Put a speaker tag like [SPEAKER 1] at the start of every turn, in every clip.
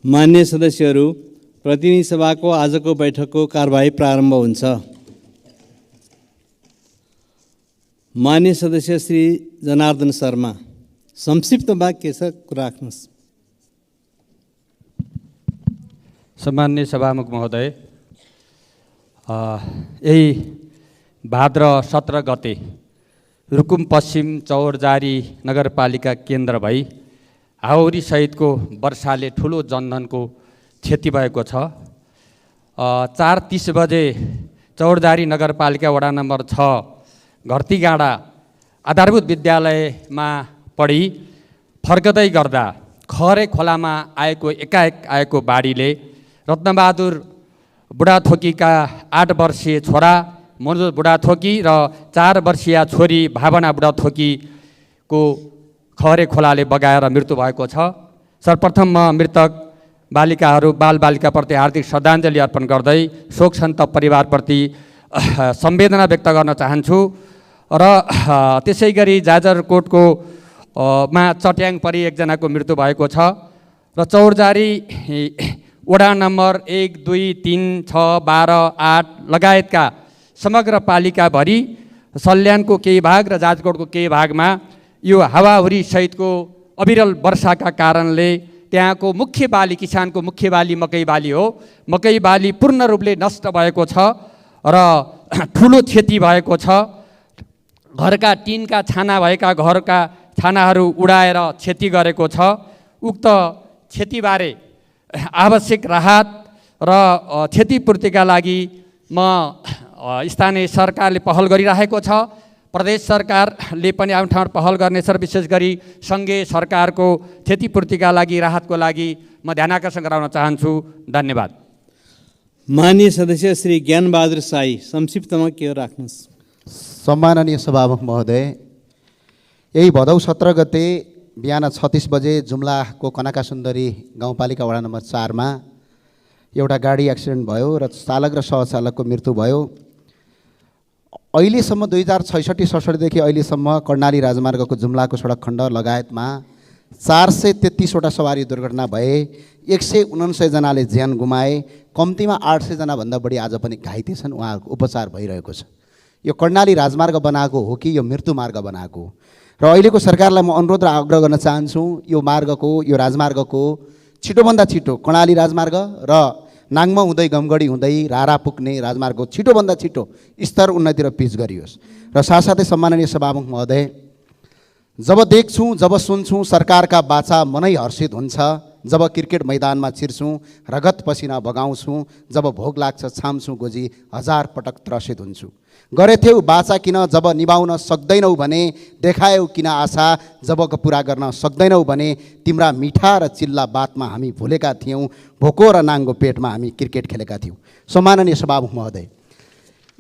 [SPEAKER 1] मान्य सदस्यहरू, प्रतिनिधि सभाको आजको बैठकको कारबाही प्रारम्भ हुन्छ। मान्य सदस्य श्री जनार्दन शर्मा, संक्षिप्त वाक्य छ, राख्नुहोस्।
[SPEAKER 2] सम्मान्य सभामुख महोदय, यही भाद्र 17 गते रुकुम पश्चिम चौरजारी नगरपालिका केन्द्र भई हाउरी सहितको वर्षाले ठुलो जनधनको क्षति भएको छ। 4:30 बजे चौरजारी नगरपालिका वडा नम्बर 6 घरतीगाँडा आधारभूत विद्यालयमा पढी फर्कदै गर्दा खरे खोलामा एकाएक आएको बाढीले रत्नबहादुर बुढाथोकीका 8 वर्षीय छोरा मनोज बुढाथोकी र 4 वर्षीय छोरी भावना बुढाथोकीको खरे खोलाले बगाएर मृत्यु भएको छ। सर्वप्रथम म मृतक बालिकाहरू बालबालिकाप्रति हार्दिक श्रद्धाञ्जली अर्पण गर्दै शोक सन्तप्त परिवारप्रति संवेदना व्यक्त गर्न चाहन्छु। र त्यसै गरी जाजरकोटको मा चट्याङ परि एकजनाको मृत्यु भएको छ र चौरजारी वडा नम्बर 1, 2, 3, 6, 12, 8 लगायतका समग्र पालिकाभरि सल्यानको केही भाग र जाजरकोटको केही भागमा यो हावाहुरी सहितको अविरल वर्षाका कारणले त्यहाँको मुख्य बाली, किसानको मुख्य बाली मकै बाली हो। मकै बाली पूर्ण रूपले नष्ट भएको छ र ठुलो क्षति भएको छ। घरका टिनका छाना भएका घरका छानाहरू उडाएर क्षति गरेको छ। उक्त क्षतिबारे आवश्यक राहत र क्षतिपूर्तिका लागि म स्थानीय सरकारले पहल गरिरहेको छ। प्रदेश सरकारले पनि आफ्नो ठाउँमा पहल गर्नेछ र विशेष गरी सङ्घीय सरकारको क्षतिपूर्तिका लागि राहतको लागि म ध्यानाकर्षण गराउन चाहन्छु। धन्यवाद।
[SPEAKER 1] माननीय सदस्य श्री ज्ञानबहादुर साई, संक्षिप्तमा के राख्नुहोस्।
[SPEAKER 3] सम्माननीय सभामुख महोदय, यही भदौ 17 गते बिहान 36 बजे जुम्लाको कनका सुन्दरी गाउँपालिका वडा नम्बर 4 मा एउटा गाडी एक्सिडेन्ट भयो र चालक र सहचालकको मृत्यु भयो। अहिलेसम्म 2066-67 देखि अहिलेसम्म कर्णाली राजमार्गको जुम्लाको सडक खण्ड लगायतमा 433 वटा सवारी दुर्घटना भए, 199 जनाले ज्यान गुमाए, कम्तीमा 800 जना भन्दा बढी आज पनि घाइते छन्। उहाँहरूको उपचार भइरहेको छ। यो कर्णाली राजमार्ग बनाएको हो कि यो मृत्यु मार्ग बनाएको? र अहिलेको सरकारलाई म अनुरोध र आग्रह गर्न चाहन्छु, यो राजमार्गको छिटोभन्दा छिटो कर्णाली राजमार्ग र नाङमा हुँदै गमगढी हुँदै रारा पुग्ने राजमार्गको छिटोभन्दा छिटो स्तर उन्नति र पिच गरियोस्। र साथसाथै सम्माननीय सभामुख महोदय, जब देख्छौँ, जब सुन्छौँ सरकारका बाचा मनै हर्षित हुन्छ। जब क्रिकेट मैदानमा छिर्छौँ, रगत पसिना बगाउँछौँ, जब भोग लाग्छ छाम्छौँ गोजी, 1000 पटक त्रसित हुन्छु। गरेथ्यौ बाचा किन जब निभाउन सक्दैनौ भने, देखायौ किन आशा जब पुरा गर्न सक्दैनौ भने, तिम्रा मिठा र चिल्ला बातमा हामी भुलेका थियौँ, भोको र नाङ्गो पेटमा हामी क्रिकेट खेलेका थियौँ। सम्माननीय सभामुख महोदय,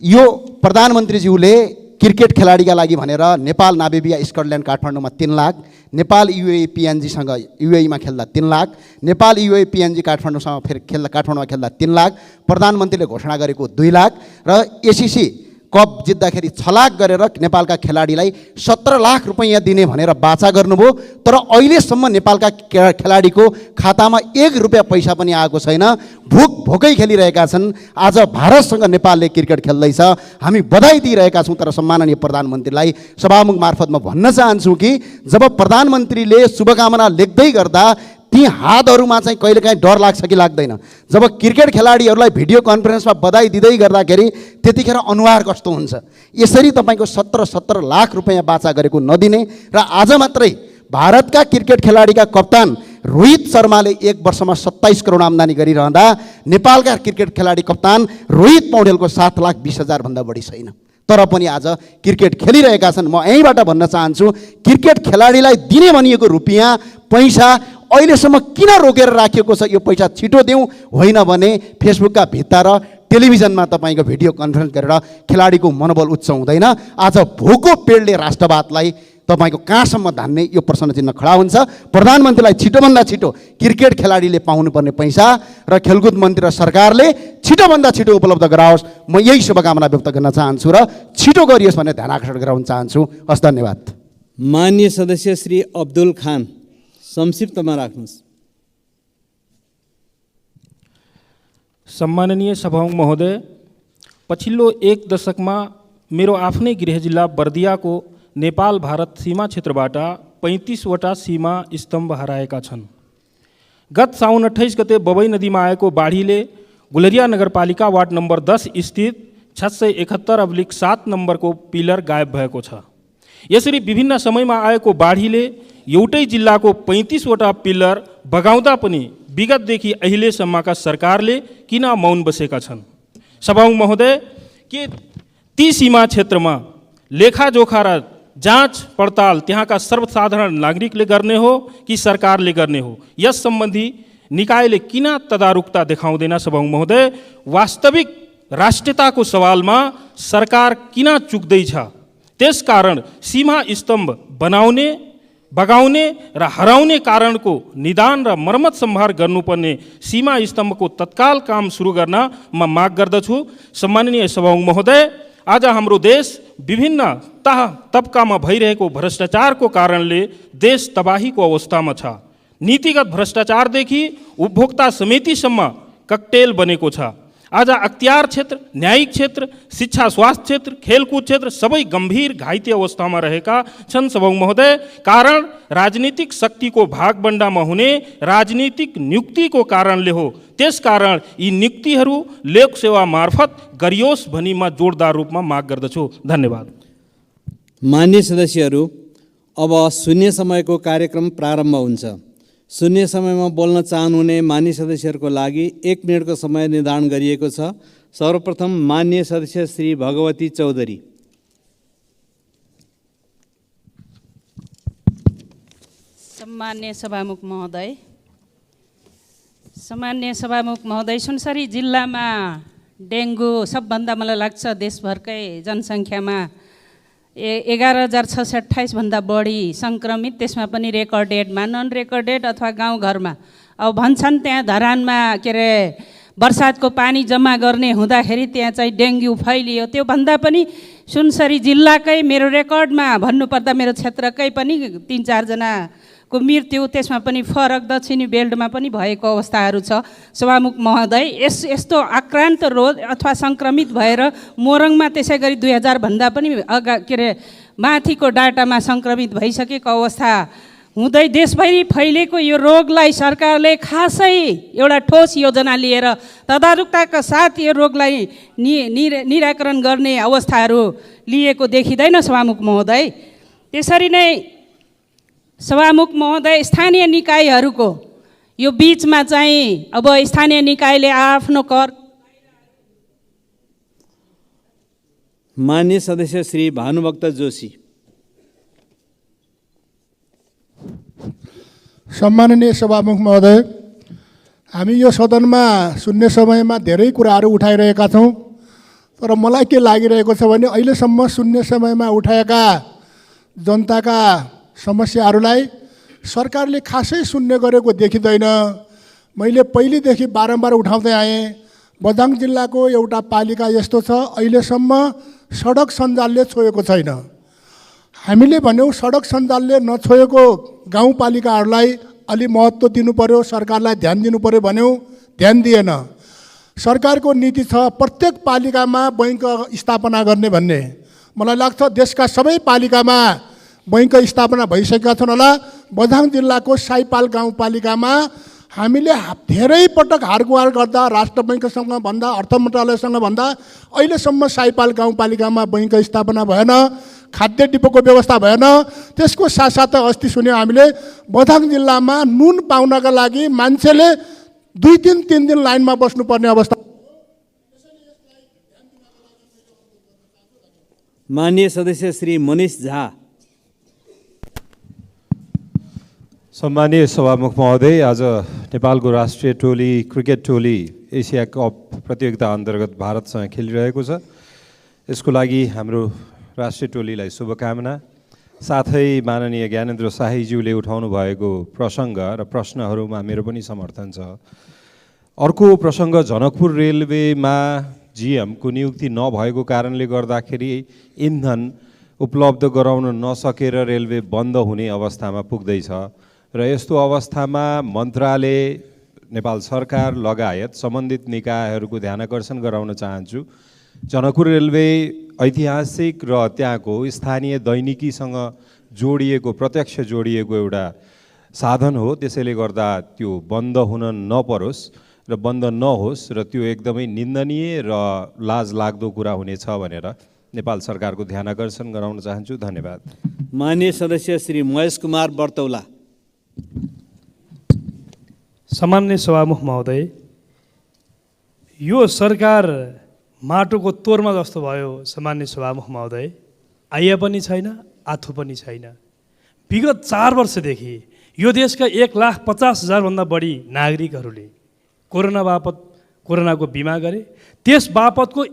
[SPEAKER 3] यो प्रधानमन्त्रीज्यूले क्रिकेट खेलाडीका लागि भनेर नेपाल नाभिबिया स्कटल्यान्ड काठमाडौँमा 3 लाख, नेपाल युए पिएनजीसँग युएईमा खेल्दा 3 लाख, नेपाल युए पिएनजी काठमाडौँसँग काठमाडौँमा खेल्दा 3 लाख, प्रधानमन्त्रीले घोषणा गरेको 2 लाख र एसिसी कप जित्दाखेरि 6 लाख गरेर नेपालका खेलाडीलाई 17 लाख रुपैयाँ दिने भनेर बाचा गर्नुभयो। तर अहिलेसम्म नेपालका खेलाडीको खातामा 1 रुपियाँ पैसा पनि आएको छैन। भोकै खेलिरहेका छन्। आज भारतसँग नेपालले क्रिकेट खेल्दैछ, हामी बधाई दिइरहेका छौँ। तर सम्माननीय प्रधानमन्त्रीलाई सभामुख मार्फत म भन्न चाहन्छु कि जब प्रधानमन्त्रीले शुभकामना लेख्दै गर्दा ती हातहरूमा चाहिँ कहिलेकाहीँ डर लाग्छ कि लाग्दैन? जब क्रिकेट खेलाडीहरूलाई भिडियो कन्फरेन्समा बधाई दिँदै गर्दाखेरि त्यतिखेर अनुहार कस्तो हुन्छ? यसरी तपाईँको 17 लाख रुपैयाँ बाचा गरेको नदिने र आज मात्रै भारतका क्रिकेट खेलाडीका कप्तान रोहित शर्माले 1 वर्षमा 27 करोड आम्दानी गरिरहँदा नेपालका क्रिकेट खेलाडी कप्तान रोहित पौडेलको 7,20,000 भन्दा बढी छैन। तर पनि आज क्रिकेट खेलिरहेका छन्। म यहीँबाट भन्न चाहन्छु, क्रिकेट खेलाडीलाई दिने भनिएको रुपियाँ पैसा अहिलेसम्म किन रोकेर राखिएको छ? यो पैसा छिटो दिउँ, होइन भने फेसबुकका भित्ता र टेलिभिजनमा तपाईँको भिडियो कन्फरेन्स गरेर खेलाडीको मनोबल उच्च हुँदैन। आज भोको पेटले राष्ट्रवादलाई तपाईँको कहाँसम्म धान्ने यो प्रश्न चिन्ह खडा हुन्छ। प्रधानमन्त्रीलाई छिटोभन्दा छिटो क्रिकेट खेलाडीले पाउनुपर्ने पैसा र खेलकुद मन्त्री र सरकारले छिटोभन्दा छिटो उपलब्ध गराओस्। म यही शुभकामना व्यक्त गर्न चाहन्छु र छिटो गरियोस् भनेर ध्यानाकर्षण गराउन चाहन्छु। हस्, धन्यवाद।
[SPEAKER 1] माननीय सदस्य श्री अब्दुल खान, संक्षिप्तमा राख्नुहोस्।
[SPEAKER 4] सम्माननीय सभामुख महोदय, पछिल्लो एक दशकमा मेरो आफ्नै गृह जिल्ला बर्दियाको नेपाल भारत सीमा क्षेत्रबाट 35वटा सीमा स्तम्भ हराएका छन्। गत साउन 28 गते बबई नदीमा आएको बाढीले गुलरिया नगरपालिका वार्ड नम्बर 10 स्थित 671/7 नम्बरको पिलर गायब भएको छ। यसरी विभिन्न समयमा आएको बाढीले एउटै जिल्लाको 35वटा पिलर बगाउँदा पनि विगतदेखि अहिलेसम्मका सरकारले किन मौन बसेका छन्? सभामुख महोदय, के ती सीमा क्षेत्रमा लेखाजोखा र जाँच पडताल त्यहाँका सर्वसाधारण नागरिकले गर्ने हो कि सरकारले गर्ने हो? यस सम्बन्धी निकायले किन तदारुकता देखाउँदैन? सभामुख महोदय, वास्तविक राष्ट्रियताको सवालमा सरकार किन चुक्दैछ? त्यसकारण सीमा स्तम्भ बनाउने, बगाउने र हराउने कारणको निदान र मर्मत सम्भार गर्नुपर्ने सीमा स्तम्भको तत्काल काम सुरु गर्न म माग गर्दछु। सम्माननीय सभामुख महोदय, आज हाम्रो देश विभिन्न तबकामा भइरहेको भ्रष्टाचारको कारणले देश तबाहीको अवस्थामा छ। नीतिगत भ्रष्टाचारदेखि उपभोक्ता समितिसम्म ककटेल बनेको छ। आज अख्तियार क्षेत्र, न्यायिक क्षेत्र, शिक्षा स्वास्थ्य क्षेत्र, खेलकुद क्षेत्र सबै गम्भीर घाइते अवस्थामा रहेका छन्। सभामुख महोदय, कारण राजनीतिक शक्तिको भागबण्डामा हुने राजनीतिक नियुक्तिको कारणले हो। त्यसकारण यी नियुक्तिहरू लोकसेवा मार्फत गरियोस् भनी म जोडदार रूपमा माग गर्दछु। धन्यवाद।
[SPEAKER 1] मान्य सदस्यहरू, अब शून्य समयको कार्यक्रम प्रारम्भ हुन्छ। शून्य समयमा बोल्न चाहनुहुने मान्य सदस्यहरूको लागि 1 मिनटको समय निर्धारण गरिएको छ। सर्वप्रथम मान्य सदस्य श्री भगवती चौधरी।
[SPEAKER 5] सम्मान्य सभामुख महोदय, सुनसरी जिल्लामा डेङ्गु सबभन्दा मलाई लाग्छ देशभरकै जनसङ्ख्यामा 11,628 भन्दा बढी सङ्क्रमित, त्यसमा पनि रेकर्डेडमा, नन रेकर्डेड अथवा गाउँघरमा। अब भन्छन् त्यहाँ धरानमा के अरे बर्सातको पानी जम्मा गर्ने हुँदाखेरि त्यहाँ चाहिँ डेङ्गु फैलियो। त्यो भन्दा पनि सुनसरी जिल्लाकै मेरो रेकर्डमा भन्नुपर्दा मेरो क्षेत्रकै पनि 3-4 जनाको मृत्यु, त्यसमा पनि फरक दक्षिणी बेल्टमा पनि भएको अवस्थाहरू छ। सभामुख महोदय, यस्तो आक्रान्त रोग अथवा सङ्क्रमित भएर मोरङमा त्यसै गरी 2000 भन्दा पनि माथिको डाटामा सङ्क्रमित भइसकेको अवस्था हुँदै देशभरि फैलेको यो रोगलाई सरकारले खासै एउटा ठोस योजना लिएर तदारुकताका साथ यो रोगलाई निराकरण गर्ने अवस्थाहरू लिएको देखिँदैन। सभामुख महोदय, त्यसरी नै सभामुख महोदय, स्थानीय निकायहरूको यो बीचमा चाहिँ अब स्थानीय निकायले आफ्नो कर।
[SPEAKER 1] मान्य सदस्य श्री भानुभक्त जोशी।
[SPEAKER 6] सम्माननीय सभामुख महोदय, हामी यो सदनमा शून्य समयमा धेरै कुराहरू उठाइरहेका छौँ, तर मलाई के लागिरहेको छ भने अहिलेसम्म शून्य समयमा उठाएका जनताका समस्याहरूलाई सरकारले खासै सुन्ने गरेको देखिँदैन। मैले पहिलेदेखि बारम्बार उठाउँदै आएँ, बझाङ जिल्लाको एउटा पालिका यस्तो छ अहिलेसम्म सडक सञ्जालले छोएको छैन। हामीले भन्यौँ सडक सञ्जालले नछोएको गाउँपालिकाहरूलाई अलि महत्त्व दिनु पर्यो, सरकारलाई ध्यान दिनु पर्यो भन्यौँ, ध्यान दिएन। सरकारको नीति छ प्रत्येक पालिकामा बैङ्क स्थापना गर्ने भन्ने। मलाई लाग्छ देशका सबै पालिकामा बैङ्क स्थापना भइसकेका छन् होला। बझाङ जिल्लाको साइपाल गाउँपालिकामा हामीले धेरै पटक हारगुहार गर्दा राष्ट्र बैङ्कसँग भन्दा, अर्थ मन्त्रालयसँग भन्दा अहिलेसम्म साइपाल गाउँपालिकामा बैङ्क स्थापना भएन, खाद्य डिपोको व्यवस्था भएन। त्यसको साथसाथै अस्ति सुन्यौँ हामीले बझाङ जिल्लामा नुन पाउनका लागि मान्छेले 2-3 दिन लाइनमा बस्नुपर्ने अवस्था।
[SPEAKER 1] माननीय सदस्य श्री मनीष झा।
[SPEAKER 7] सम्मानीय सभामुख महोदय, आज नेपालको राष्ट्रिय टोली क्रिकेट टोली एसिया कप प्रतियोगिता अन्तर्गत भारतसँग खेलिरहेको छ। यसको लागि हाम्रो राष्ट्रिय टोलीलाई शुभकामना। साथै माननीय ज्ञानेन्द्र शाहीज्यूले उठाउनु भएको प्रसङ्ग र प्रश्नहरूमा मेरो पनि समर्थन छ। अर्को प्रसङ्ग जनकपुर रेलवेमा जिएमको नियुक्ति नभएको कारणले गर्दाखेरि इन्धन उपलब्ध गराउन नसकेर रेलवे बन्द हुने अवस्थामा पुग्दैछ र यस्तो अवस्थामा मन्त्रालय नेपाल सरकार लगायत सम्बन्धित निकायहरूको ध्यानाकर्षण गराउन चाहन्छु। जनकपुर रेलवे ऐतिहासिक र त्यहाँको स्थानीय दैनिकीसँग जोडिएको, प्रत्यक्ष जोडिएको एउटा साधन हो। त्यसैले गर्दा त्यो बन्द हुन नपरोस् र बन्द नहोस् र त्यो एकदमै निन्दनीय र लाज लाग्दो कुरा हुनेछ भनेर नेपाल सरकारको ध्यानाकर्षण गराउन चाहन्छु। धन्यवाद।
[SPEAKER 1] माननीय सदस्य श्री महेश कुमार बर्तौला।
[SPEAKER 8] सामान्य सभामुख महोदय, यो सरकार माटोको तोरमा जस्तो भयो। सामान्य सभामुख महोदय, आइया पनि छैन, आथु पनि छैन। विगत 4 वर्षदेखि यो देशका 1,50,000 भन्दा बढी नागरिकहरूले कोरोना बापत कोरोनाको बिमा गरे। त्यस बापतको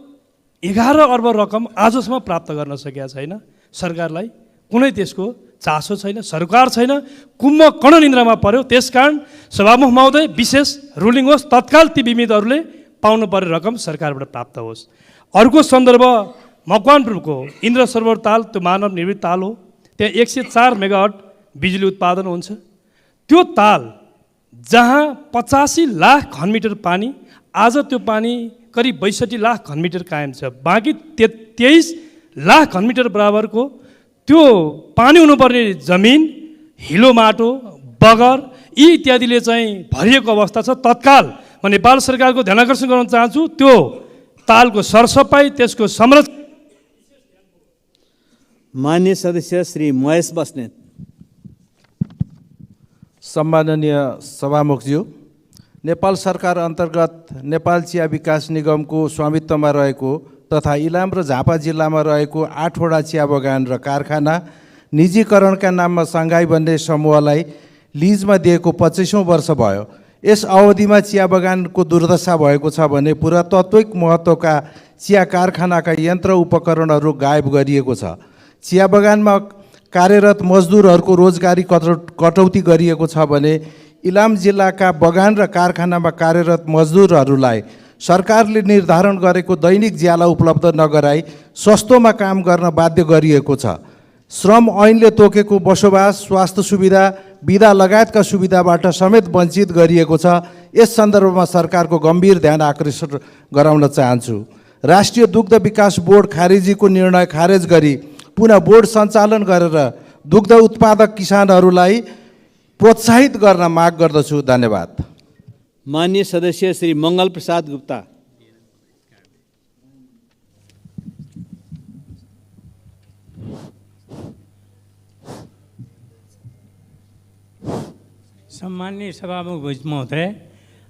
[SPEAKER 8] 11 अर्ब रकम आजसम्म प्राप्त गर्न सकेका छैन। सरकारलाई कुनै त्यसको चासो छैन, सरकार छैन, कुम्भकर्ण निन्द्रामा पर्यो। त्यसकारण सभामुख महोदय, विशेष रुलिङ होस्, तत्काल ती बिमितहरूले पाउनु पर्ने रकम सरकारबाट प्राप्त होस्। अर्को सन्दर्भ मकवानपुरको इन्द्र सरोवर ताल, त्यो मानव निर्मित ताल हो। त्यहाँ 104 मेगावाट बिजुली उत्पादन हुन्छ। त्यो ताल जहाँ 85 लाख घनमिटर पानी, आज त्यो पानी करिब 62 लाख घनमिटर कायम छ। बाँकी 23 लाख घनमिटर बराबरको त्यो पानी हुनुपर्ने जमिन, हिलो माटो, बगर यी इत्यादिले चाहिँ भरिएको अवस्था छ। तत्काल म नेपाल सरकारको ध्यानाकर्षण गर्न चाहन्छु, त्यो तालको सरसफाइ, त्यसको संरक्षण।
[SPEAKER 1] माननीय सदस्य श्री महेश बस्नेत।
[SPEAKER 9] सम्माननीय सभामुखज्यू, नेपाल सरकार अन्तर्गत नेपाल चिया विकास निगमको स्वामित्वमा रहेको तथा इलाम र झापा जिल्लामा रहेको 8वटा चिया बगान र कारखाना निजीकरणका नाममा सङ्घाई भन्ने समूहलाई लिजमा दिएको 25औं वर्ष भयो। यस अवधिमा चिया बगानको दुर्दशा भएको छ भने पुरातात्विक महत्त्वका चिया कारखानाका यन्त्र उपकरणहरू गायब गरिएको छ। चिया बगानमा कार्यरत मजदुरहरूको रोजगारी कटौती गरिएको छ भने इलाम जिल्लाका बगान र कारखानामा कार्यरत मजदुरहरूलाई सरकारले निर्धारण गरेको दैनिक ज्याला उपलब्ध नगराई सस्तोमा काम गर्न बाध्य गरिएको छ। श्रम ऐनले तोकेको बसोबास, स्वास्थ्य सुविधा, बिदा लगायतका सुविधाबाट समेत वञ्चित गरिएको छ। यस सन्दर्भमा सरकारको गम्भीर ध्यान आकर्षण गराउन चाहन्छु। राष्ट्रिय दुग्ध विकास बोर्ड खारेजीको निर्णय खारेज गरी पुनः बोर्ड सञ्चालन गरेर दुग्ध उत्पादक किसानहरूलाई प्रोत्साहित गर्न माग गर्दछु। धन्यवाद।
[SPEAKER 1] माननीय सदस्य श्री मङ्गल प्रसाद गुप्ता।
[SPEAKER 10] सम्माननीय सभामुख महोदय,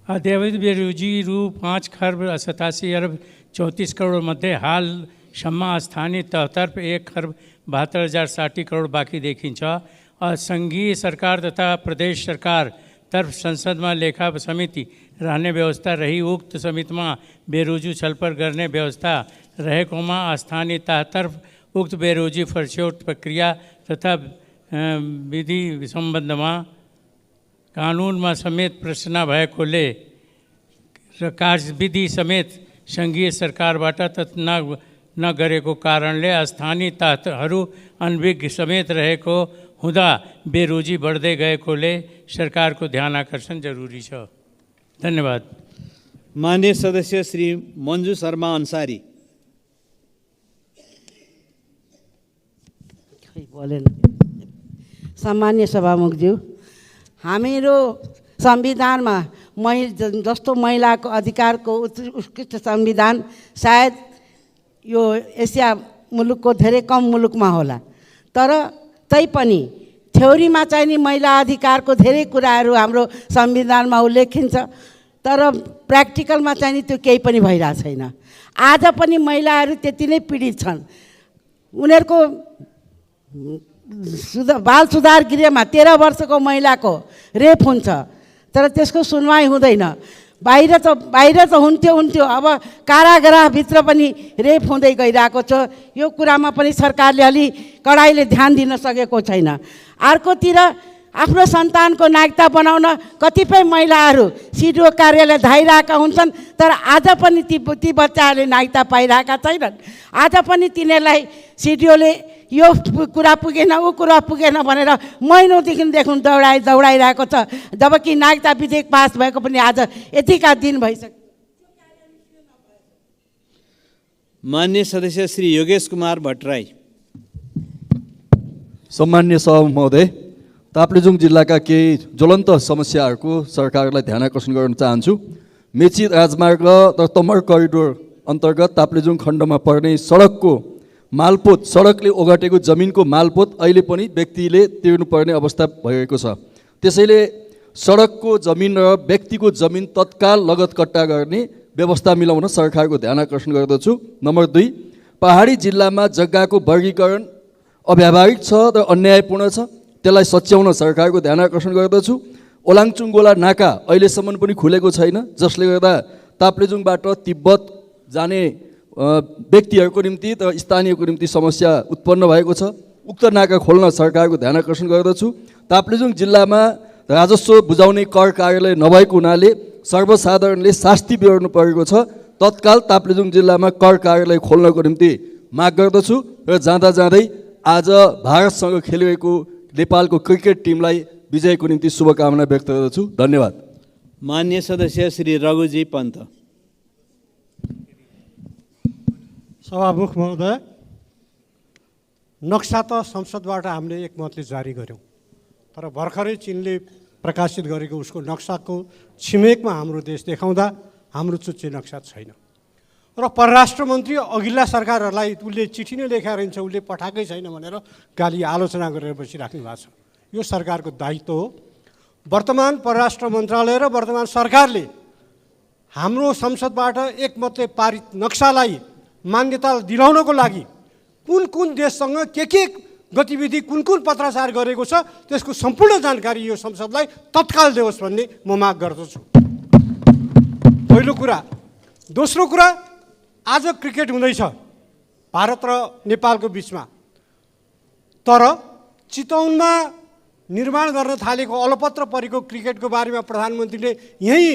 [SPEAKER 10] अद्यावधि बेरोजी रु 5,87,34,34 मध्ये हालसम्म स्थानीय तहतर्फ 1,72,060 करोड बाँकी देखिन्छ। सङ्घीय सरकार तथा प्रदेश सरकार तर्फ संसदमा लेखा समिति रहने व्यवस्था रही। उक्त समितिमा बेरोजी छलफल गर्ने व्यवस्था रहेकोमा स्थानीय तहतर्फ उक्त बेरोजी फर्स्यौट प्रक्रिया तथा विधि सम्बन्धमा कानुनमा समेत प्रश्न भएकोले र कार्यविधि समेत सङ्घीय सरकारबाट नगरेको कारणले स्थानीय तहहरू अनभिज्ञ समेत रहेको हुँदा बेरोजी बढ्दै गएकोले सरकारको ध्यान आकर्षण जरुरी छ। धन्यवाद।
[SPEAKER 1] माननीय सदस्य श्री मन्जु शर्मा अन्सारी।
[SPEAKER 11] सम्मान्य सभामुखज्यू, हामीहरू संविधानमा जस्तो महिलाको अधिकारको उत्कृष्ट संविधान सायद यो एसिया मुलुकको धेरै कम मुलुकमा होला। तर तैपनि थ्योरीमा चाहिँ नि महिला अधिकारको धेरै कुराहरू हाम्रो संविधानमा उल्लेखिन्छ, तर प्र्याक्टिकलमा चाहिँ नि त्यो केही पनि भइरहेको छैन। आज पनि महिलाहरू त्यति नै पीडित छन्। उनीहरूको बाल सुधार गृहमा 13 वर्षको महिलाको रेप हुन्छ, तर त्यसको सुनवाई हुँदैन। बाहिर त हुन्थ्यो, अब कारागृहभित्र पनि रेप हुँदै गइरहेको छ। यो कुरामा पनि सरकारले अलि कडाइले ध्यान दिन सकेको छैन। अर्कोतिर आफ्नो सन्तानको नागरिकता बनाउन कतिपय महिलाहरू सिडिओ कार्यालय धाइरहेका हुन्छन्, तर आज पनि ती बच्चाहरूले नागरिकता पाइरहेका छैनन्। आज पनि तिनीहरूलाई सिडिओले यो कुरा पुगेन, ऊ कुरा पुगेन भनेर महिनौदेखि दौडाइरहेको छ, जबकि नागरिकता विधेयक पास भएको पनि आज यतिका दिन भइसक्यो।
[SPEAKER 1] मान्य सदस्य श्री योगेश कुमार भट्टराई।
[SPEAKER 12] सम्मान्य सभामुख महोदय, ताप्लेजुङ जिल्लाका केही ज्वलन्त समस्याहरूको सरकारलाई ध्यान आकर्षण गर्न चाहन्छु। मेची राजमार्ग र तमर करिडोर अन्तर्गत ताप्लेजुङ खण्डमा पर्ने सडकको मालपोत, सडकले ओगटेको जमिनको मालपोत अहिले पनि व्यक्तिले तिर्नुपर्ने अवस्था भएको छ। त्यसैले सडकको जमिन र व्यक्तिको जमिन तत्काल लगत कट्टा गर्ने व्यवस्था मिलाउन सरकारको ध्यान आकर्षण गर्दछु। नम्बर 2, पहाडी जिल्लामा जग्गाको वर्गीकरण अव्यावहारिक छ र अन्यायपूर्ण छ, त्यसलाई सच्याउन सरकारको ध्यान आकर्षण गर्दछु। ओलाङचुङ गोला नाका अहिलेसम्म पनि खुलेको छैन, जसले गर्दा ताप्लेजुङबाट तिब्बत जाने व्यक्तिहरूको निम्ति र स्थानीयको निम्ति समस्या उत्पन्न भएको छ। उक्त नाका खोल्न सरकारको ध्यान आकर्षण गर्दछु। ताप्लेजुङ जिल्लामा राजस्व बुझाउने कर कार्यालय नभएको हुनाले सर्वसाधारणले शास्ति बिहोर्नु परेको छ। तत्काल ताप्लेजुङ जिल्लामा कर कार्यालय खोल्नको निम्ति माग गर्दछु र जाँदा जाँदै आज भारतसँग खेलिरहेको नेपालको क्रिकेट टिमलाई विजयको निम्ति शुभकामना व्यक्त गर्दछु। धन्यवाद।
[SPEAKER 1] मान्य सदस्य श्री रघुजी पन्त।
[SPEAKER 13] सभामुख महोदय, नक्सा त संसदबाट हामीले एकमतले जारी गऱ्यौँ, तर भर्खरै चीनले प्रकाशित गरेको उसको नक्साको छिमेकमा हाम्रो देश देखाउँदा हाम्रो चुच्चे नक्सा छैन। र परराष्ट्र मन्त्री अघिल्ला सरकारहरूलाई उसले चिठी नै लेखाएर हिँड्छ, उसले पठाएकै छैन भनेर गाली आलोचना गरेर बसिराख्नु भएको छ। यो सरकारको दायित्व हो। वर्तमान परराष्ट्र मन्त्रालय र वर्तमान सरकारले हाम्रो संसदबाट एकमतले पारित नक्सालाई मान्यता दिलाउनको लागि कुन कुन देशसँग के गतिविधि कुन कुन पत्राचार गरेको छ त्यसको सम्पूर्ण जानकारी यो संसदलाई तत्काल देओस् भन्ने म माग गर्दछु। पहिलो कुरा। दोस्रो कुरा, आज क्रिकेट हुँदैछ भारत र नेपालको बिचमा, तर चितवनमा निर्माण गर्न थालेको अलपत्र परेको क्रिकेटको बारेमा प्रधानमन्त्रीले यहीँ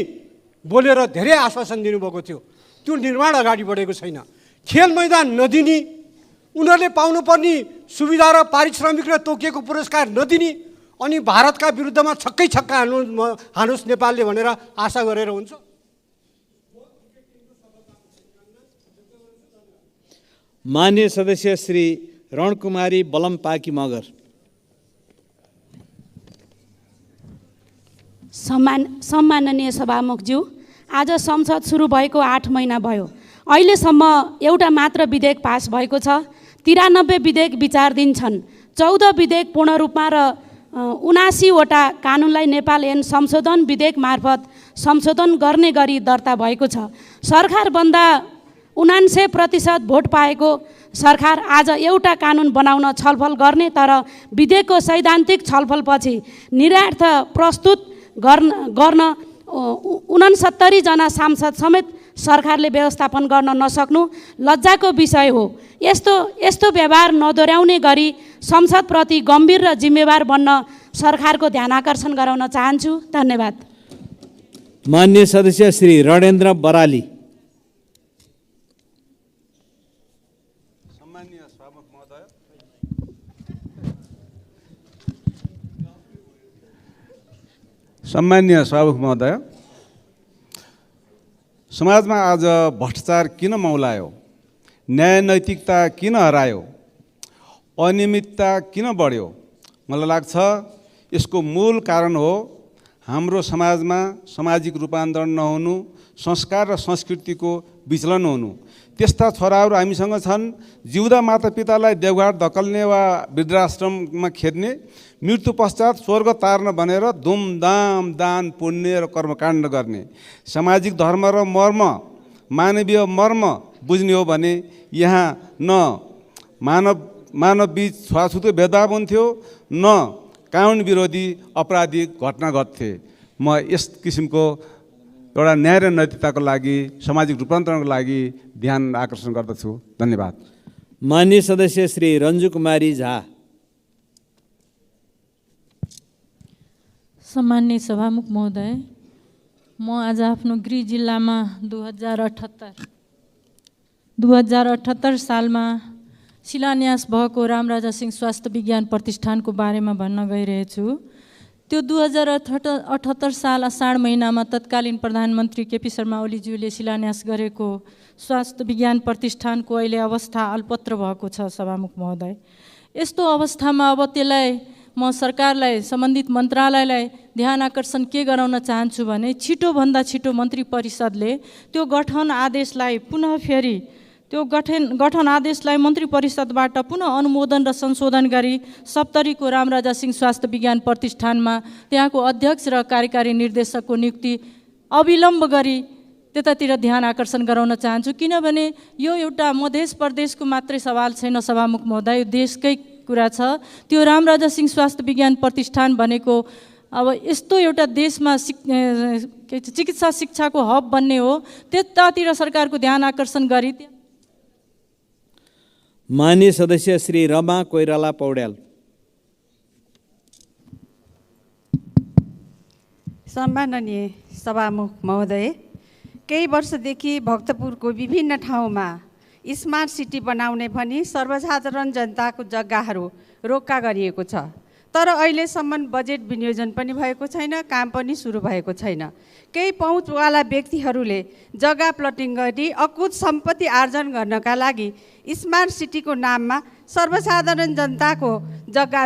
[SPEAKER 13] बोलेर धेरै आश्वासन दिनुभएको थियो, त्यो निर्माण अगाडि बढेको छैन। खेल मैदान नदिने, उनीहरूले पाउनुपर्ने सुविधा र पारिश्रमिक र तोकिएको पुरस्कार नदिने, अनि भारतका विरुद्धमा छक्कै छक्का हानुस् नेपालले भनेर आशा गरेर हुन्छ?
[SPEAKER 1] मान्य सदस्य श्री रणकुमारी बलमपाकी मगर।
[SPEAKER 14] सम्माननीय सभामुखज्यू, आज संसद सुरु भएको 8 महिना भयो। अहिलेसम्म एउटा मात्र विधेयक पास भएको छ। 93 विधेयक विचाराधीन छन्। 14 विधेयक पूर्ण रूपमा र 79वटा कानुनलाई नेपाल ऐन संशोधन विधेयक मार्फत संशोधन गर्ने गरी दर्ता भएको छ। सरकारभन्दा 79% भोट पाएको सरकार आज एउटा कानुन बनाउन छलफल गर्ने, तर विधेयकको सैद्धान्तिक छलफलपछि निरार्थ प्रस्तुत गर्न 69 जना सांसद समेत सरकारले व्यवस्थापन गर्न नसक्नु लज्जाको विषय हो। यस्तो व्यवहार नदोहोऱ्याउने गरी संसदप्रति गम्भीर र जिम्मेवार बन्न सरकारको ध्यान आकर्षण गराउन चाहन्छु। धन्यवाद।
[SPEAKER 1] मान्य सदस्य श्री रणेन्द्र बराली।
[SPEAKER 15] सम्मान्य सभामुख महोदय, समाजमा आज भ्रष्टाचार किन मौलायो, न्याय नैतिकता किन हरायो, अनियमितता किन बढ्यो? मलाई लाग्छ यसको मूल कारण हो हाम्रो समाजमा सामाजिक रूपान्तरण नहुनु, संस्कार र संस्कृतिको विचलन हुनु। त्यस्ता छोराहरू हामीसँग छन् जिउँदा मातापितालाई देवघाट धकल्ने वा वृद्धाश्रममा खेद्ने, मृत्यु पश्चात स्वर्ग तार्न भनेर धुमधाम दान पुण्य र कर्मकाण्ड गर्ने। सामाजिक धर्म र मर्म, मानवीय मर्म बुझ्ने हो भने यहाँ न मानव बीच छुवाछुतो भेदभाव हुन्थ्यो, न कानुन विरोधी अपराधिक घटना घट्थे। म यस किसिमको एउटा न्याय र नैतिकताको लागि, सामाजिक रूपान्तरणको लागि ध्यान आकर्षण गर्दछु। धन्यवाद।
[SPEAKER 1] मान्य सदस्य श्री रञ्जु कुमारी झा।
[SPEAKER 16] सम्माननीय सभामुख महोदय, म आज आफ्नो गृह जिल्लामा 2078 सालमा शिलान्यास भएको रामराजा सिंह स्वास्थ्य विज्ञान प्रतिष्ठानको बारेमा भन्न गइरहेछु। त्यो 2078 साल असाढ महिनामा तत्कालीन प्रधानमन्त्री केपी शर्मा ओलीज्यूले शिलान्यास गरेको स्वास्थ्य विज्ञान प्रतिष्ठानको अहिले अवस्था अल्पत्र भएको छ सभामुख महोदय। यस्तो अवस्थामा अब त्यसलाई म सरकारलाई, सम्बन्धित मन्त्रालयलाई ध्यान आकर्षण के गराउन चाहन्छु भने छिटोभन्दा छिटो मन्त्री परिषदले त्यो गठन आदेशलाई पुनः फेरि त्यो गठन आदेशलाई मन्त्री परिषदबाट पुनः अनुमोदन र संशोधन गरी सप्तरीको रामराजा सिंह स्वास्थ्य विज्ञान प्रतिष्ठानमा त्यहाँको अध्यक्ष र कार्यकारी निर्देशकको नियुक्ति अविलम्ब गरी त्यतातिर ध्यान आकर्षण गराउन चाहन्छु। किनभने यो एउटा मध्य प्रदेशको मात्रै सवाल छैन सभामुख महोदय, यो देशकै कुरा छ। त्यो रामराजा सिंह स्वास्थ्य विज्ञान प्रतिष्ठान भनेको अब यस्तो एउटा देशमा चिकित्सा शिक्षाको हब बन्ने हो, त्यतातिर सरकारको ध्यान आकर्षण गरी।
[SPEAKER 1] माननीय सदस्य श्री रमा कोइराला पौड्याल।
[SPEAKER 17] सम्माननीय सभामुख महोदय, केही वर्षदेखि भक्तपुरको विभिन्न ठाउँमा स्मार्ट सिटी बनाउने भनी सर्वसाधारण जनताको जग्गाहरू रोक्का गरिएको छ, तर अहिलेसम्म बजेट विनियोजन पनि भएको छैन, काम पनि सुरु भएको छैन। केही पहुँचवाला व्यक्तिहरूले जग्गा प्लटिङ गरी अकुत सम्पत्ति आर्जन गर्नका लागि स्मार्ट सिटीको नाममा सर्वसाधारण जनताको जग्गा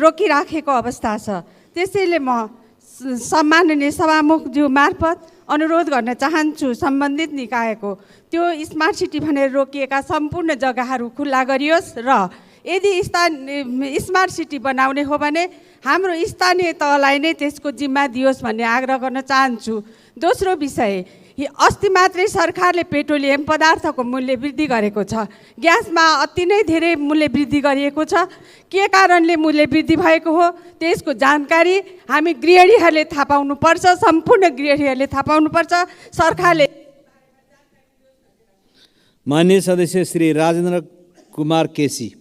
[SPEAKER 17] रोकिराखेको अवस्था छ। त्यसैले म सम्माननीय सभामुखज्यू मार्फत अनुरोध गर्न चाहन्छु सम्बन्धित निकायको त्यो स्मार्ट सिटी भनेर रोकिएका सम्पूर्ण जग्गाहरू खुल्ला गरियोस् र यदि स्मार्ट सिटी बनाउने हो भने हाम्रो स्थानीय तहलाई नै त्यसको जिम्मा दियोस् भन्ने आग्रह गर्न चाहन्छु। दोस्रो विषय, अस्ति मात्रै सरकारले पेट्रोलियम पदार्थको मूल्य वृद्धि गरेको छ। ग्यासमा अति नै धेरै मूल्य वृद्धि गरिएको छ। के कारणले मूल्य वृद्धि भएको हो त्यसको जानकारी हामी गृहिणीहरूले थाहा पाउनुपर्छ, सम्पूर्ण गृहिणीहरूले थाहा पाउनुपर्छ। सरकारले
[SPEAKER 1] माननीय सदस्य श्री राजेन्द्र कुमार केसी।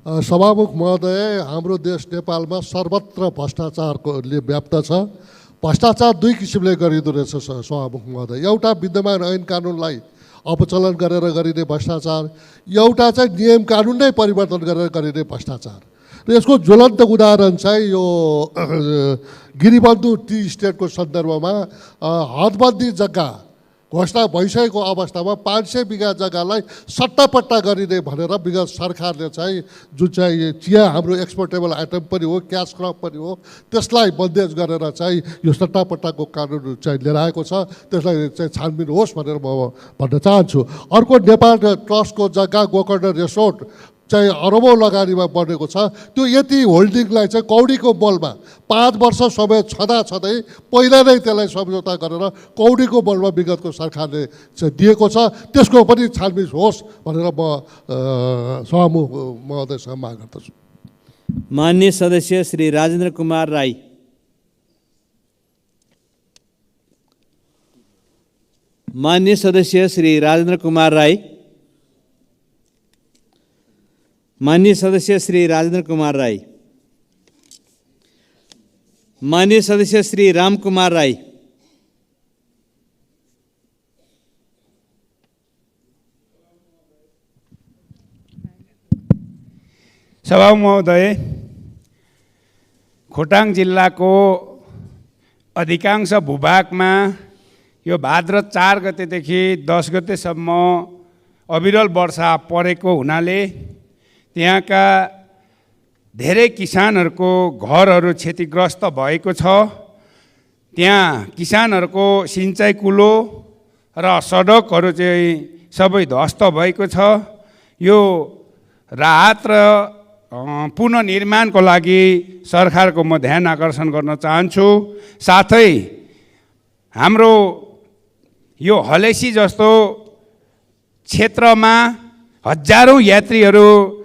[SPEAKER 18] सभामुख महोदय, हाम्रो देश नेपालमा सर्वत्र भ्रष्टाचारले व्याप्त छ। भ्रष्टाचार दुई किसिमले गरिँदो रहेछ सभामुख महोदय। एउटा विद्यमान ऐन कानुनलाई अपचलन गरेर गरिने भ्रष्टाचार, एउटा चाहिँ नियम कानुन नै परिवर्तन गरेर गरिने भ्रष्टाचार। र यसको ज्वलन्त उदाहरण चाहिँ यो गिरिबन्धु टी स्टेटको सन्दर्भमा हदबन्दी जग्गा घोषणा भइसकेको अवस्थामा 500 बिघा जग्गालाई सट्टापट्टा गरिने भनेर विगत सरकारले चाहिँ जुन चाहिँ चिया हाम्रो एक्सपोर्टेबल आइटम पनि हो, क्यास क्रप पनि हो, त्यसलाई बन्देज गरेर चाहिँ यो सट्टापट्टाको कानुन चाहिँ लिएर आएको छ। त्यसलाई चाहिँ छानबिन होस् भनेर म भन्न चाहन्छु। अर्को, नेपाल ट्रस्टको जग्गा गोकर्ण रिसोर्ट चाहिँ अरबौँ लगानीमा बनेको छ। त्यो यति होल्डिङलाई चाहिँ कौडीको बलमा 5 वर्ष समय छँदै पहिला नै त्यसलाई सम्झौता गरेर कौडीको बलमा विगतको सरकारले चाहिँ दिएको छ। त्यसको पनि छानबिन होस् भनेर म सभामुख महोदयसँग माग गर्दछु।
[SPEAKER 1] माननीय सदस्य श्री राजेन्द्र कुमार राई। माननीय सदस्य श्री राजेन्द्र कुमार राई। माननीय सदस्य श्री राजेन्द्र कुमार राई। माननीय सदस्य श्री राम कुमार राई।
[SPEAKER 19] सभामुख महोदय, खोटाङ जिल्लाको अधिकांश भूभागमा यो भाद्र 4 गतेदेखि 10 गतेसम्म अविरल वर्षा परेको हुनाले त्यहाँका धेरै किसानहरूको घरहरू क्षतिग्रस्त भएको छ। त्यहाँ किसानहरूको सिँचाइ कुलो र सडकहरू चाहिँ सबै ध्वस्त भएको छ। यो राहत र पुनर्निर्माणको लागि सरकारको म ध्यान आकर्षण गर्न चाहन्छु। साथै हाम्रो यो हलेसी जस्तो क्षेत्रमा हजारौँ यात्रीहरू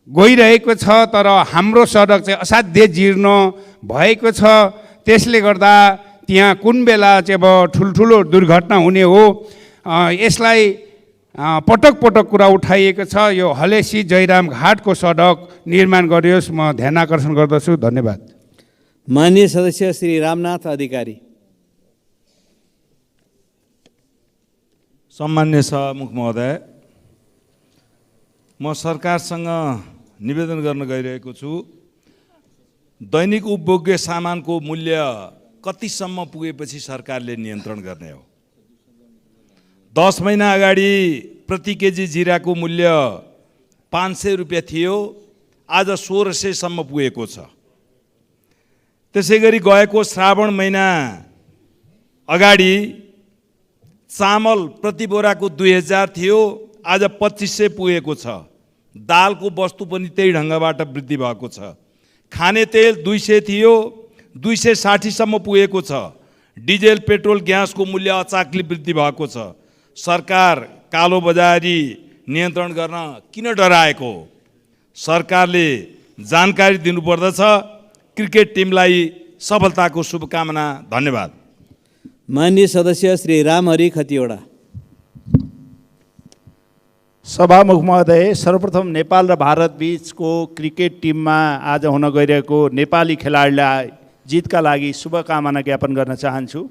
[SPEAKER 19] गइरहेको छ, तर हाम्रो सडक चाहिँ असाध्य जीर्ण भएको छ। त्यसले गर्दा त्यहाँ कुन बेला चाहिँ अब ठुल्ठुलो दुर्घटना हुने हो, यसलाई पटक पटक कुरा उठाइएको छ। यो हलेसी जयराम घाटको सडक निर्माण गरियोस्। म ध्यान आकर्षण गर्दछु। धन्यवाद।
[SPEAKER 1] माननीय सदस्य श्री रामनाथ अधिकारी।
[SPEAKER 9] सम्मान्य सभामुख महोदय, म सरकारसँग निवेदन गर्न गइरहेको छु। दैनिक उपभोग्य सामानको मूल्य कतिसम्म पुगेपछि सरकारले नियन्त्रण गर्ने हो? 10 महिना अगाडि प्रति केजी जिराको मूल्य 500 रुपियाँ थियो, आज 1600 सम्म पुगेको छ। त्यसै गरी गएको श्रावण महिना अगाडि चामल प्रति बोराको 2000 थियो, आज 2500 पुगेको छ। दालको वस्तु पनि त्यही ढङ्गबाट वृद्धि भएको छ। खाने तेल 200 थियो, 260 सम्म पुगेको छ। डिजेल पेट्रोल ग्यासको मूल्य अचाकली वृद्धि भएको छ। सरकार कालो बजारी नियन्त्रण गर्न किन डराएको? सरकारले जानकारी दिनुपर्दछ। क्रिकेट टिमलाई सफलताको शुभकामना। धन्यवाद।
[SPEAKER 1] माननीय सदस्य श्री रामहरि खतिवडा।
[SPEAKER 20] सभामुख महोदय, सर्वप्रथम नेपाल र भारत बीचको क्रिकेट टिममा आज हुन गइरहेको नेपाली खेलाडीलाई जितका लागि शुभकामना ज्ञापन गर्न चाहन्छु।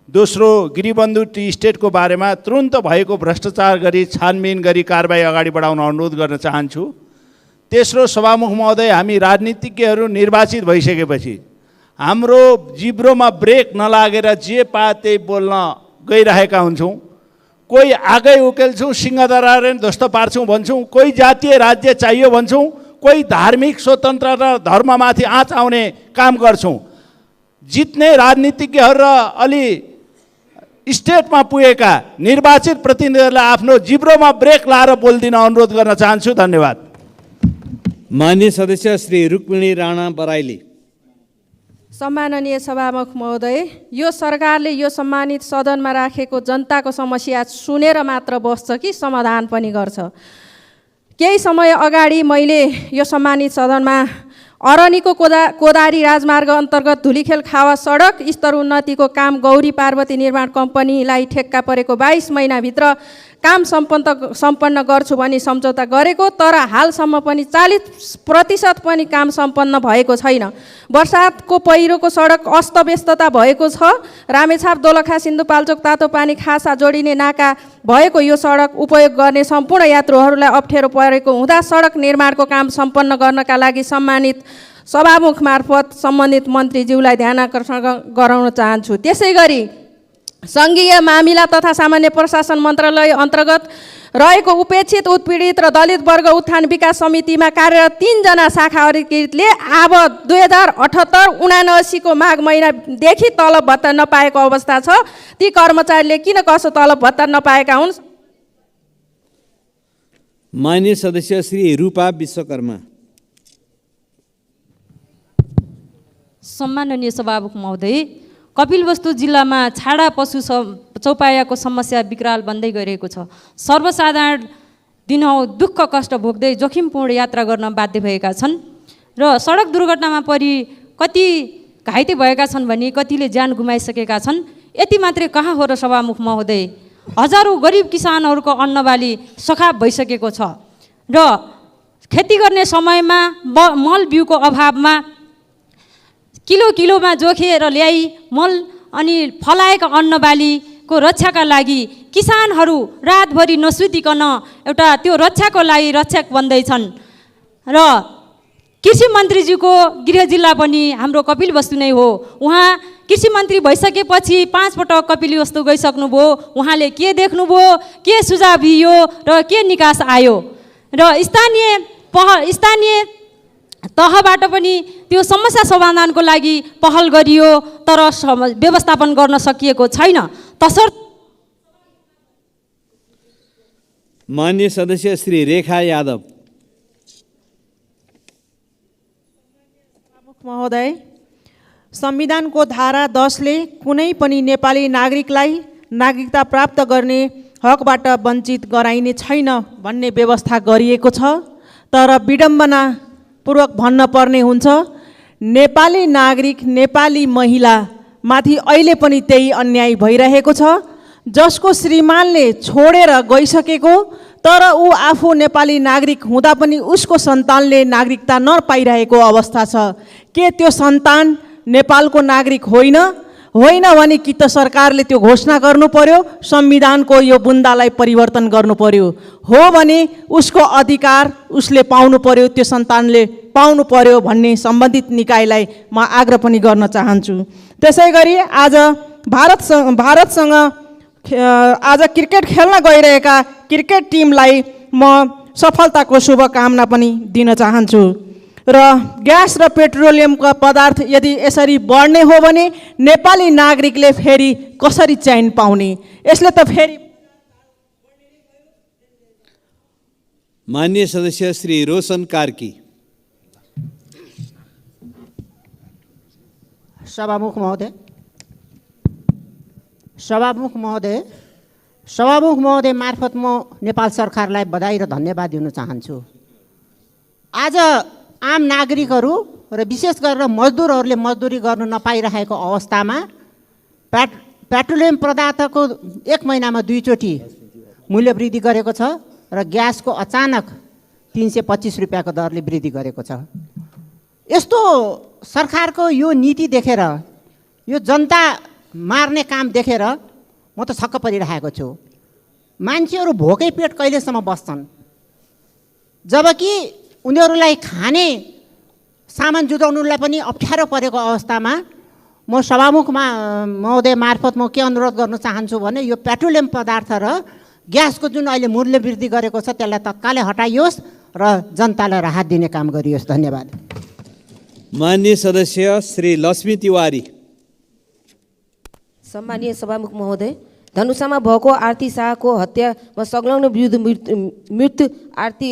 [SPEAKER 20] दोस्रो, गिरिबन्धु टी स्टेटको बारेमा तुरुन्त भएको भ्रष्टाचार गरी छानबिन गरी कारबाही अगाडि बढाउन अनुरोध गर्न चाहन्छु। तेस्रो, सभामुख महोदय, हामी राजनीतिज्ञहरू निर्वाचित भइसकेपछि हाम्रो जिब्रोमा ब्रेक नलागेर जे पाए त्यही बोल्न गइरहेका हुन्छौँ। कोही आगै उकेल्छौँ, सिंहदरबार ध्वस्त पार्छौँ भन्छौँ, कोही जातीय राज्य चाहियो भन्छौँ, कोही धार्मिक स्वतन्त्रता र धर्ममाथि आँच आउने काम गर्छौँ। जित्ने राजनीतिज्ञहरू र अलि स्टेटमा पुगेका निर्वाचित प्रतिनिधिहरूलाई आफ्नो जिब्रोमा ब्रेक लाएर बोलिदिन अनुरोध गर्न चाहन्छु। धन्यवाद।
[SPEAKER 1] माननीय सदस्य श्री रुक्मिणी राणा बराइली।
[SPEAKER 17] सम्माननीय सभामुख महोदय, यो सरकारले यो सम्मानित सदनमा राखेको जनताको समस्या सुनेर मात्र बस्छ कि समाधान पनि गर्छ? केही समय अगाडि मैले यो सम्मानित सदनमा अरनीको कोदारी राजमार्ग अन्तर्गत धुलीखेल खावा सडक स्तर उन्नतिको काम गौरी पार्वती निर्माण कम्पनीलाई ठेक्का परेको 22 महिनाभित्र काम सम्पन्न गर्छु भनी सम्झौता गरेको, तर हालसम्म पनि 40% पनि काम सम्पन्न भएको छैन। वर्षातको पहिरोको सडक अस्तव्यस्तता भएको छ। रामेछाप दोलखा सिन्धुपाल्चोक तातोपानी खासा जोडिने नाका भएको यो सडक उपयोग गर्ने सम्पूर्ण यात्रुहरूलाई अप्ठ्यारो परेको हुँदा सडक निर्माणको काम सम्पन्न गर्नका लागि सम्मानित सभामुख मार्फत सम्बन्धित मन्त्रीज्यूलाई ध्यान आकर्षण गराउन चाहन्छु। त्यसै गरी सङ्घीय मामिला तथा सामान्य प्रशासन मन्त्रालय अन्तर्गत रहेको उपेक्षित उत्पीडित र दलित वर्ग उत्थान विकास समितिमा कार्यरत 3 जना शाखा अधिकृतले अब 2078-79 को माघ महिनादेखि तलब भत्ता नपाएको अवस्था छ। ती कर्मचारीले किन कसो तलब भत्ता नपाएका हुन्?
[SPEAKER 1] माननीय सदस्य श्री रूपा विश्वकर्मा।
[SPEAKER 21] सम्माननीय सभामुख महोदय, कपिलवस्तु जिल्लामा छाडा पशु चौपायाको समस्या विकराल बन्दै गइरहेको छ। सर्वसाधारण दिनहुँ दुःख कष्ट भोग्दै जोखिमपूर्ण यात्रा गर्न बाध्य भएका छन् र सडक दुर्घटनामा परि कति घाइते भएका छन् भने कतिले ज्यान गुमाइसकेका छन्। यति मात्रै कहाँ हो र सभामुख महोदय, हजारौँ गरिब किसानहरूको अन्नबाली सखाप भइसकेको छ र खेती गर्ने समयमा मल बिउको अभावमा किलोमा जोखेर ल्याई मल अनि फलाएका अन्नबालीको रक्षाका लागि किसानहरू रातभरि नसुतिकन एउटा त्यो रक्षाको लागि रक्षक बन्दैछन् र कृषि मन्त्रीज्यूको गृह जिल्ला पनि हाम्रो कपिलवस्तु नै हो। उहाँ कृषि मन्त्री भइसकेपछि 5 पटक कपिलवस्तु गइसक्नुभयो। उहाँले के देख्नुभयो, के सुझाव दियो र के निकास आयो र स्थानीय तहबाट पनि त्यो समस्या समाधानको लागि पहल गरियो, तर व्यवस्थापन गर्न सकिएको छैन। तसर्थ
[SPEAKER 1] माननीय सदस्य श्री रेखा यादव।
[SPEAKER 22] महोदय, संविधानको धारा 10 ले कुनै पनि नेपाली नागरिकलाई नागरिकता प्राप्त गर्ने हकबाट वञ्चित गराइने छैन भन्ने व्यवस्था गरिएको छ। तर विडम्बनापूर्वक भन्न पर्ने हुन्छ, नेपाली नागरिक नेपाली महिला माथि अहिले पनि त्यही अन्याय भइरहेको छ। जसको श्रीमानले छोडेर गइसकेको तर ऊ आफू नेपाली नागरिक हुँदा पनि उसको सन्तानले नागरिकता नपाइरहेको अवस्था छ। के त्यो सन्तान नेपालको नागरिक होइन? होइन भने कि त सरकारले त्यो घोषणा गर्नु पर्यो, संविधानको यो बुन्दालाई परिवर्तन गर्नु पर्यो। हो भने उसको अधिकार उसले पाउनु पर्यो, त्यो सन्तानले पाउनु पर्यो भन्ने सम्बन्धित निकायलाई म आग्रह पनि गर्न चाहन्छु। त्यसै गरी आज भारतसँग आज क्रिकेट खेल्न गइरहेका क्रिकेट टिमलाई म सफलताको शुभकामना पनि दिन चाहन्छु। र ग्यास र पेट्रोलियमका पदार्थ यदि यसरी बढ्ने हो भने नेपाली नागरिकले फेरि कसरी चैन पाउने? यसले त फेरि।
[SPEAKER 1] माननीय सदस्य श्री रोशन कार्की।
[SPEAKER 2] सभामुख महोदय मार्फत म नेपाल सरकारलाई बधाई र धन्यवाद दिन चाहन्छु। आज आम नागरिकहरू र विशेष गरेर मजदुरहरूले मजदुरी गर्न नपाइरहेको अवस्थामा पेट्रोलियम पदार्थको 1 महिनामा 2 चोटि मूल्य वृद्धि गरेको छ र ग्यासको अचानक 325 रुपियाँको दरले वृद्धि गरेको छ। यस्तो सरकारको यो नीति देखेर, यो जनता मार्ने काम देखेर म त छक्क परिरहेको छु। मान्छेहरू भोकै पेट कहिलेसम्म बस्छन्? जबकि उनीहरूलाई खाने सामान जुटाउनुलाई पनि अप्ठ्यारो परेको अवस्थामा म सभामुख महोदय मार्फत म के अनुरोध गर्न चाहन्छु भने यो पेट्रोलियम पदार्थ र ग्यासको जुन अहिले मूल्य वृद्धि गरेको छ त्यसलाई तत्कालै हटाइयोस् र जनतालाई राहत दिने काम गरियोस्। धन्यवाद।
[SPEAKER 1] माननीय सदस्य श्री लक्ष्मी तिवारी।
[SPEAKER 3] सम्मानीय सभामुख महोदय, धनुषामा भएको आरती शाहको हत्यामा संलग्न मृत्यु आरती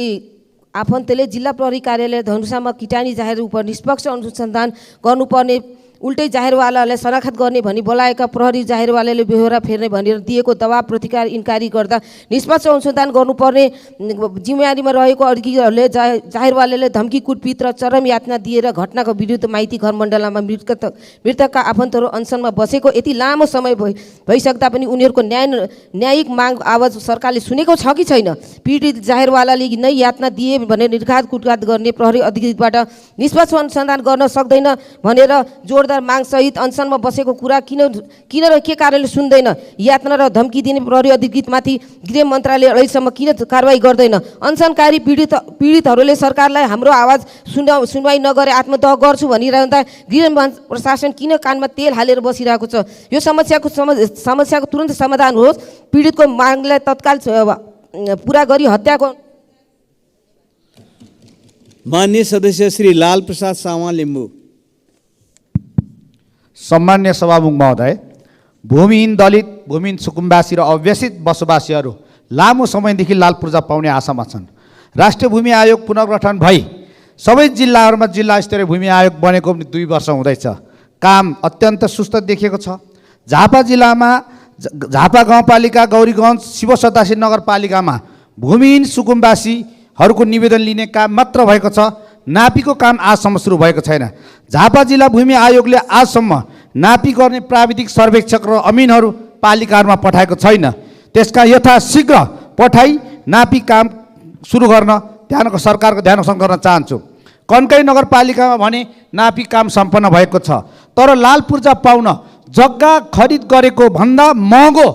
[SPEAKER 3] आफन्तले जिल्ला प्रहरी कार्यालय धनुषामा किटानी जाहेर उप निष्पक्ष अनुसन्धान गर्नुपर्ने, उल्टै जाहेरवालालाई शनाखत गर्ने भनी बोलाएका प्रहरी जाहेरवालाले बेहोरा फेर्ने भनेर दिएको दबाब प्रतिकार इन्कारी गर्दा निष्पक्ष अनुसन्धान गर्नुपर्ने जिम्मेवारीमा रहेको अधिकारीहरूले जाहेरवालाले धम्की कुटपिट र चरम यातना दिएर घटनाको विरुद्ध माइती घर मण्डलमा मृतकका आफन्तहरू अनसनमा बसेको यति लामो समय भइसक्दा पनि उनीहरूको न्यायिक माग आवाज सरकारले सुनेको छ कि छैन? पीडित जाहेरवालाले नै यातना दिए भनेर निर्घात कुटघात गर्ने प्रहरी अधिकृतबाट निष्पक्ष अनुसन्धान गर्न सक्दैन भनेर जोरदार मागसहित अनसनमा बसेको कुरा किन र के कारणले सुन्दैन? यातना र धम्की दिने प्रहरी अधिकृतमाथि गृह मन्त्रालय अहिलेसम्म किन कारवाही गर्दैन? अनसनकारी पीडितहरूले सरकारलाई हाम्रो आवाज सुनवाई नगरे आत्मदह गर्छु भनिरहँदा गृह प्रशासन किन कानमा तेल हालेर बसिरहेको छ? यो समस्याको तुरन्त समाधान होस्, पीडितको मागलाई तत्काल पुरा गरी हत्याको।
[SPEAKER 1] माननीय सदस्य श्री लाल प्रसाद सावा लिम्बू।
[SPEAKER 23] सम्मान्य सभामुख महोदय, भूमिहीन दलित, भूमिहीन सुकुम्बासी र अव्यसित बसोबासीहरू लामो समयदेखि लाल पूर्जा पाउने आशामा छन्। राष्ट्रिय भूमि आयोग पुनर्गठन भई सबै जिल्लाहरूमा जिल्ला स्तरीय भूमि आयोग बनेको पनि 2 वर्ष हुँदैछ। काम अत्यन्त सुस्त देखिएको छ। झापा जिल्लामा झापा गाउँपालिका, गौरीगञ्ज, शिव सतासी नगरपालिकामा भूमिहीन सुकुम्बासीहरूको निवेदन लिने काम मात्र भएको छ। नापीको काम आजसम्म सुरु भएको छैन। झापा जिल्ला भूमि आयोगले आजसम्म नापी गर्ने प्राविधिक सर्वेक्षक र अमिनहरू पालिकाहरूमा पठाएको छैन। त्यसका यथाशीघ्र पठाई नापी काम सुरु गर्न सरकारको ध्यान आकर्षण गर्न चाहन्छु। कन्काई नगरपालिकामा भने नापी काम सम्पन्न भएको छ, तर लाल पूर्जा पाउन जग्गा खरिद गरेको भन्दा महँगो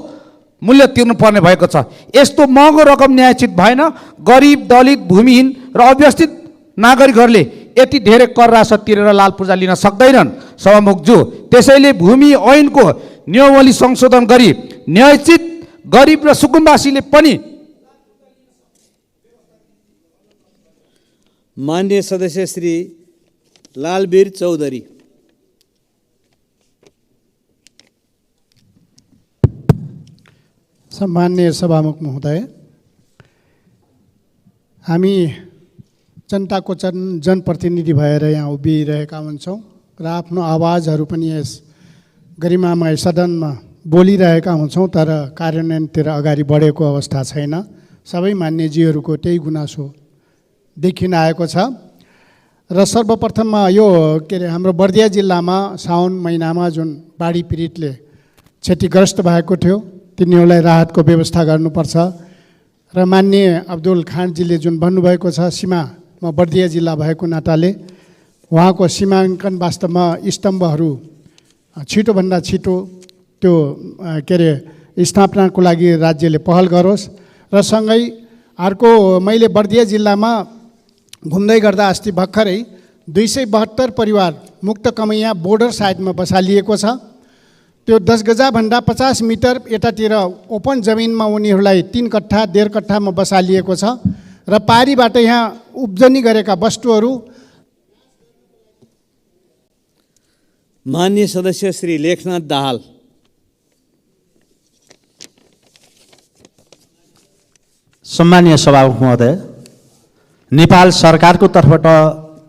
[SPEAKER 23] मूल्य तिर्नुपर्ने भएको छ। यस्तो महँगो रकम न्यायोचित भएन। गरिब, दलित, भूमिहीन र अव्यवस्थित नागरिकहरूले यति धेरै कर राशि तिरेर लाल पूर्जा लिन सक्दैनन् सभामुखज्यू। त्यसैले भूमि ऐनको नियमावली संशोधन गरी न्यायोचित गरिब र सुकुम्बासीले पनि।
[SPEAKER 1] माननीय सदस्य श्री लालवीर चौधरी।
[SPEAKER 6] सम्माननीय सभामुख महोदय, हामी जनताको जनप्रतिनिधि भएर यहाँ उभिरहेका हुन्छौँ र आफ्नो आवाजहरू पनि यस गरिमामय सदनमा बोलिरहेका हुन्छौँ, तर कार्यान्वयनतिर अगाडि बढेको अवस्था छैन। सबै मान्यजीहरूको त्यही गुनासो देखिन आएको छ। र सर्वप्रथममा यो हाम्रो बर्दिया जिल्लामा साउन महिनामा जुन बाढी पीडितले क्षतिग्रस्त भएको थियो,
[SPEAKER 4] तिनीहरूलाई राहतको व्यवस्था गर्नुपर्छ। र माननीय अब्दुल खानजीले जुन भन्नुभएको छ, सीमामा बर्दिया जिल्ला भएको नाताले उहाँको सीमाङ्कन वास्तवमा स्तम्भहरू छिटोभन्दा छिटो त्यो के अरे स्थापनाको लागि राज्यले पहल गरोस्। र सँगै अर्को, मैले बर्दिया जिल्लामा घुम्दै गर्दा अस्ति भर्खरै 272 परिवार मुक्त कमैया बोर्डर साइडमा बसालिएको छ। त्यो 10 गजाभन्दा 50 मिटर यतातिर ओपन जमिनमा उनीहरूलाई 3 कट्ठा 1.5 कट्ठामा बसालिएको छ। र पारीबाट यहाँ उब्जनी गरेका वस्तुहरू।
[SPEAKER 1] माननीय सदस्य श्री लेखनाथ दाहाल।
[SPEAKER 5] सम्मानीय सभामुख महोदय, नेपाल सरकारको तर्फबाट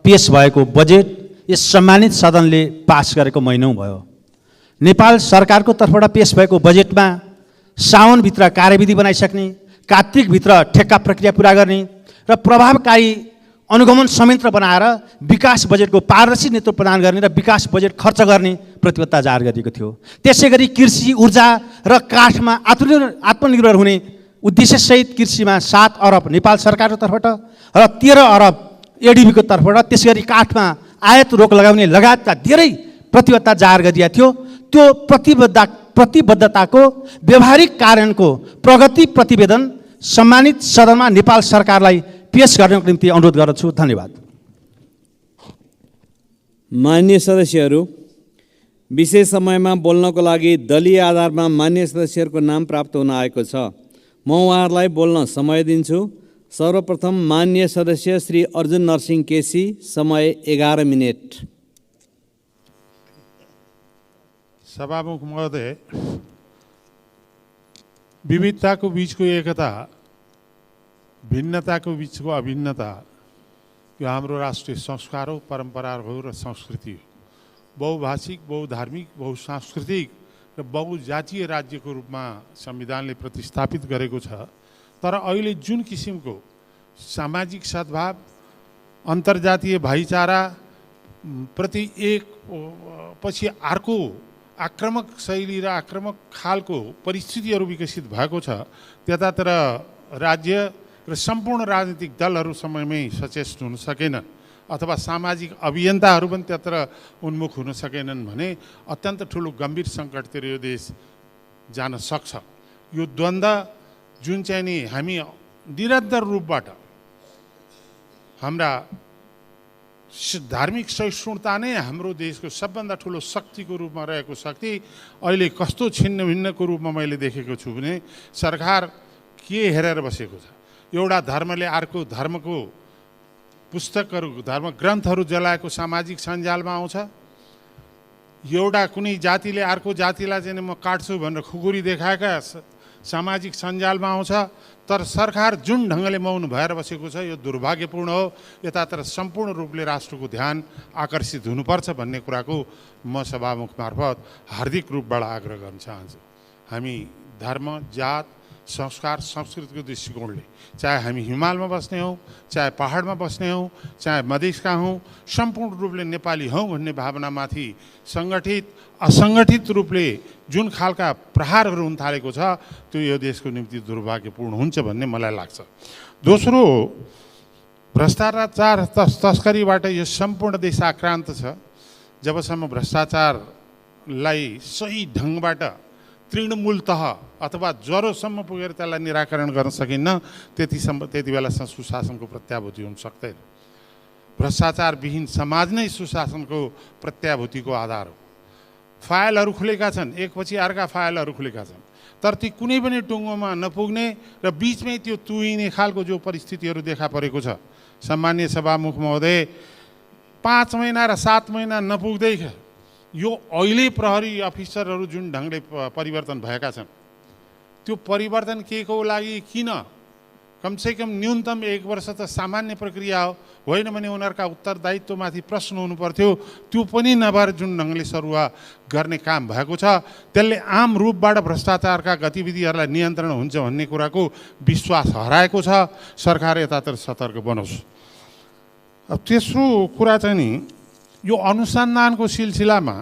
[SPEAKER 5] पेश भएको बजेट यस सम्मानित सदनले पास गरेको महिनौँ भयो। नेपाल सरकारको तर्फबाट पेश भएको बजेटमा साउनभित्र कार्यविधि बनाइसक्ने, कार्तिकभित्र ठेक्का प्रक्रिया पुरा गर्ने र प्रभावकारी अनुगमन संयन्त्र बनाएर विकास बजेटको पारदर्शी नेतृत्व प्रदान गर्ने र विकास बजेट खर्च गर्ने प्रतिबद्धता जाहेर गरिएको थियो। त्यसै गरी कृषि, ऊर्जा र काठमा आत्मनिर्भर हुने उद्देश्यसहित कृषिमा 7 अरब नेपाल सरकारको तर्फबाट र 13 अरब एडिबीको तर्फबाट, त्यसै गरी काठमा आयात रोक लगाउने लगायतका धेरै प्रतिबद्धता जाहेर गरिएको थियो। त्यो प्रतिबद्धताको व्यवहारिक कार्यान्वयनको प्रगति प्रतिवेदन सम्मानित सदनमा नेपाल सरकारलाई पेश गर्नको निम्ति अनुरोध गर्दछु। धन्यवाद।
[SPEAKER 1] माननीय सदस्यहरू, विशेष समयमा बोल्नको लागि दलीय आधारमा मान्य सदस्यहरूको नाम प्राप्त हुन आएको छ। म उहाँहरूलाई बोल्न समय दिन्छु। सर्वप्रथम मान्य सदस्य श्री अर्जुन नरसिंह केसी, समय 11 मिनेट।
[SPEAKER 7] सभामुख महोदय, विविधताको बीचको एकता, भिन्नताको बीचको अभिन्नता यो हाम्रो राष्ट्रिय संस्कार हो, परम्परा हो र संस्कृति हो। बहुभाषिक, बहुधार्मिक, बहुसांस्कृतिक र बहुजातीय राज्यको रूपमा संविधानले प्रतिस्थापित गरेको छ। तर अहिले जुन किसिमको सामाजिक सद्भाव, अन्तर्जातीय भाइचारा प्रति एक पछि अर्को आक्रामक शैली र आक्रामक खालको परिस्थितिहरू विकसित भएको छ, त्यतातिर राज्य र सम्पूर्ण राजनीतिक दलहरू समयमै सचेत हुन सकेनन् अथवा सामाजिक अभियन्ताहरू पनि त्यत्र उन्मुख हुन सकेनन् भने अत्यन्त ठुलो गम्भीर सङ्कटतिर यो देश जान सक्छ। यो द्वन्द्व जुन चाहिँ नि हामी निरन्तर रूपबाट हाम्रा धार्मिक सहिष्णुता नै हाम्रो देशको सबभन्दा ठुलो शक्तिको रूपमा रहेको शक्ति अहिले कस्तो छिन्न भिन्नको रूपमा मैले देखेको छु भने सरकार के हेरेर बसेको छ। एउटा धर्मले अर्को धर्मको पुस्तकहरू, धर्म ग्रन्थहरू जलाएको सामाजिक सञ्जालमा आउँछ। एउटा कुनै जातिले अर्को जातिलाई चाहिँ म काट्छु भनेर खुकुरी देखाएका सामाजिक सञ्जालमा आउँछ। तर सरकार जुन ढङ्गले मौन भएर बसेको छ यो दुर्भाग्यपूर्ण हो। यतातिर सम्पूर्ण रूपले राष्ट्रको ध्यान आकर्षित हुनुपर्छ भन्ने कुराको म सभामुख मार्फत हार्दिक रूपबाट आग्रह गर्न चाहन्छु। हामी धर्म, जात, संस्कार, संस्कृतिको दृष्टिकोणले चाहे हामी हिमालमा बस्ने हौँ, चाहे पहाडमा बस्ने हौँ, चाहे मधेसका हौँ, सम्पूर्ण रूपले नेपाली हौँ भन्ने भावनामाथि सङ्गठित असङ्गठित रूपले जुन खालका प्रहारहरू हुन थालेको छ त्यो यो देशको निम्ति दुर्भाग्यपूर्ण हुन्छ भन्ने मलाई लाग्छ। दोस्रो, भ्रष्टाचार तस्करीबाट यो सम्पूर्ण देश आक्रान्त छ। जबसम्म भ्रष्टाचारलाई सही ढङ्गबाट तृणमूल तह अथवा जरोसम्म पुगेर त्यसलाई निराकरण गर्न सकिन्न त्यति बेलासम्म सुशासनको प्रत्याभूति हुन सक्दैन। भ्रष्टाचारविहीन समाज नै सुशासनको प्रत्याभूतिको आधार हो। फाइलहरू खुलेका छन्, एकपछि अर्का फाइलहरू खुलेका छन्, तर ती कुनै पनि टुङ्गोमा नपुग्ने र बिचमै त्यो तुहिने खालको जो परिस्थितिहरू देखा परेको छ। सम्मानीय सभामुख महोदय, 5 महिना र 7 महिना नपुग्दै यो अहिले प्रहरी अफिसरहरू जुन ढङ्गले परिवर्तन भएका छन् त्यो परिवर्तन के को लागि, किन? कमसेकम न्यूनतम 1 वर्ष त सामान्य प्रक्रिया हो, होइन भने उनीहरूका उत्तरदायित्वमाथि प्रश्न हुनु पर्थ्यो। त्यो पनि नभएर जुन ढङ्गले सरुवा गर्ने काम भएको छ त्यसले आम रूपबाट भ्रष्टाचारका गतिविधिहरूलाई नियन्त्रण हुन्छ भन्ने कुराको विश्वास हराएको छ। सरकार यतातिर सतर्क बनोस्। अब तेस्रो कुरा चाहिँ नि यो अनुसन्धानको सिलसिलामा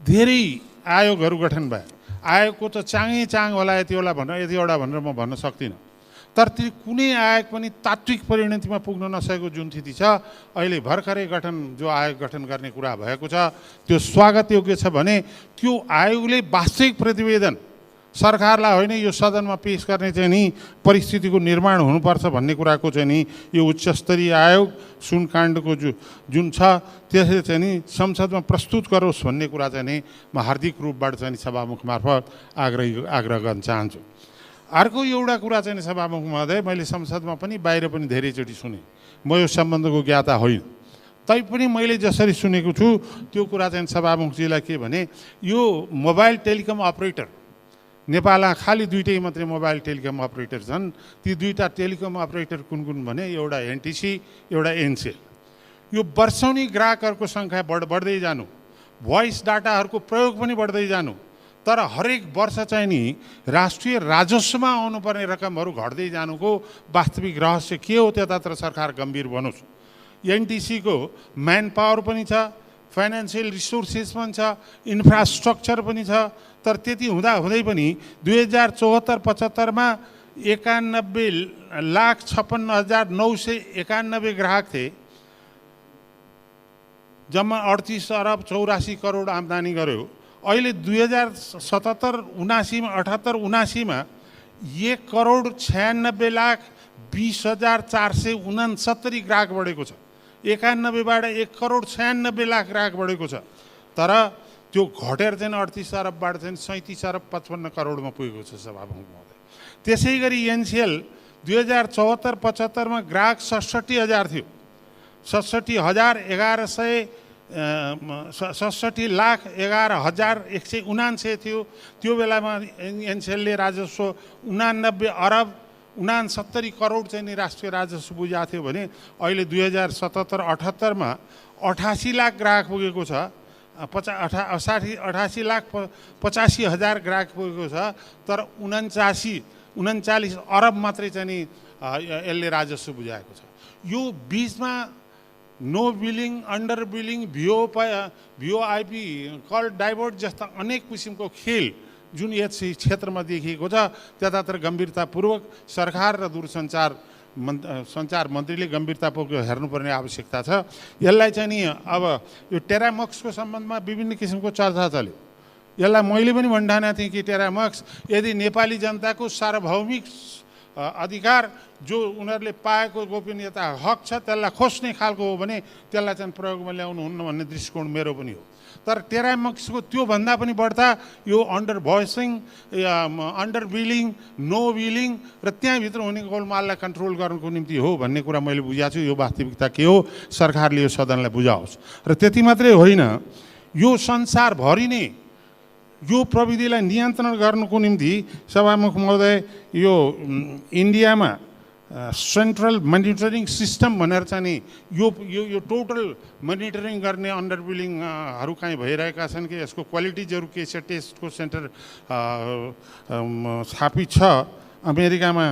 [SPEAKER 7] धेरै आयोगहरू गठन भए। आयोगको त चाँगै चाङ होला यतिवटा भनेर म भन्न सक्दिनँ। तर ती कुनै आयोग पनि तात्विक परिणतिमा पुग्न नसकेको जुन स्थिति छ, अहिले भर्खरै जो आयोग गठन गर्ने कुरा भएको छ त्यो स्वागत योग्य छ भने त्यो आयोगले वास्तविक प्रतिवेदन सरकारलाई होइन यो सदनमा पेश गर्ने चाहिँ नि परिस्थितिको निर्माण हुनुपर्छ भन्ने कुराको चाहिँ नि यो उच्चस्तरीय आयोग सुनकाण्डको जुन छ त्यसले चाहिँ नि संसदमा प्रस्तुत गरोस् भन्ने कुरा चाहिँ नि म हार्दिक रूपबाट चाहिँ नि सभामुख मार्फत आग्रह गर्न चाहन्छु। अर्को एउटा कुरा चाहिँ सभामुख महोदय, मैले संसदमा पनि बाहिर पनि धेरैचोटि सुने, म यो सम्बन्धको ज्ञाता होइन, तैपनि मैले जसरी सुनेको छु त्यो कुरा चाहिँ सभामुखजीलाई के भने यो मोबाइल टेलिकम अपरेटर नेपालमा खालि दुईटै मात्रै मोबाइल टेलिकम अपरेटर छन्। ती दुईटा टेलिकम अपरेटर कुन कुन भने एउटा एनटिसी एउटा एनसेल। यो वर्षौनी ग्राहकहरूको सङ्ख्या बढ्दै जानु, भोइस डाटाहरूको प्रयोग पनि बढ्दै जानु, तर हरेक वर्ष चाहिँ नि राष्ट्रिय राजस्वमा आउनुपर्ने रकमहरू घट्दै जानुको वास्तविक रहस्य के हो त्यतातिर सरकार गम्भीर बनोस्। एनटिसीको म्यान पावर पनि छ, फाइनेन्सियल रिसोर्सेस पनि छ, इन्फ्रास्ट्रक्चर पनि छ, तर त्यति हुँदै पनि 2074-75मा 91,56,991 ग्राहक थिए, जम्मा 38 अरब 84 करोड आम्दानी गर्यो। अहिले 2077-79मा 78-79मा 1,96,20,469 ग्राहक बढेको छ। 91बाट 1,96,00,000 ग्राहक बढेको छ, तर त्यो घटेर चाहिँ 38 अरबबाट चाहिँ 37 अरब 55 करोडमा पुगेको छ सभामुख महोदय। त्यसै गरी एनसिएल 2074-75मा ग्राहक 67,000 थियो, 67,11,169 थियो। त्यो बेलामा एनसिएलले राजस्व 89 अरब 69 करोड चाहिँ नि राष्ट्रिय राजस्व बुझाएको थियो भने अहिले 2077-78मा 88 लाख ग्राहक पुगेको छ, 88,85,000 ग्राहक पुगेको छ, तर 39 अरब मात्रै चाहिँ नि यसले राजस्व बुझाएको छ। यो बिचमा no billing, under billing, VoIP, call divert जस्ता अनेक किसिमको खेल जुन यस क्षेत्रमा देखिएको छ त्यतातिर गम्भीरतापूर्वक सरकार र सञ्चार मन्त्रीले गम्भीरतापूर्वक हेर्नुपर्ने आवश्यकता छ। यसलाई चाहिँ नि अब यो टेरामक्सको सम्बन्धमा विभिन्न किसिमको चर्चा चल्यो। यसलाई मैले पनि भन्ठानेको थिएँ कि टेरामक्स यदि नेपाली जनताको सार्वभौमिक अधिकार जो उनीहरूले पाएको गोपनीयता हक छ त्यसलाई खोज्ने खालको हो भने त्यसलाई चाहिँ प्रयोगमा ल्याउनुहुन्न भन्ने दृष्टिकोण मेरो पनि हो। तर टेरामक्सको त्योभन्दा पनि बढ्ता यो under invoicing, under billing, no billing र त्यहाँभित्र हुने गोलमाललाई कन्ट्रोल गर्नको निम्ति हो भन्ने कुरा मैले बुझाएको छु। यो वास्तविकता के हो सरकारले यो सदनलाई बुझाओस्। र त्यति मात्रै होइन, यो संसारभरि नै यो प्रविधिलाई नियन्त्रण गर्नुको निम्ति सभामुख महोदय यो इन्डियामा सेन्ट्रल मोनिटरिङ सिस्टम भनेर चाहिँ नि यो टोटल मोनिटरिङ गर्ने अन्डर बिलिङहरू कहीँ भइरहेका छन् कि यसको क्वालिटिजहरू के छ टेस्टको सेन्टर स्थापित छ। अमेरिकामा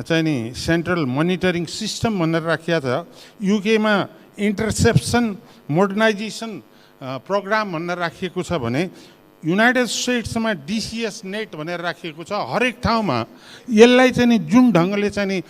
[SPEAKER 7] चाहिँ नि सेन्ट्रल मोनिटरिङ सिस्टम भनेर राखिएको छ। युकेमा इन्टरसेप्सन मोडर्नाइजेसन प्रोग्राम भनेर राखिएको छ भने युनाइटेड स्टेट्समा डिसिएस नेट भनेर राखिएको छ। हरेक ठाउँमा यसलाई चाहिँ नि जुन ढङ्गले चाहिँ नि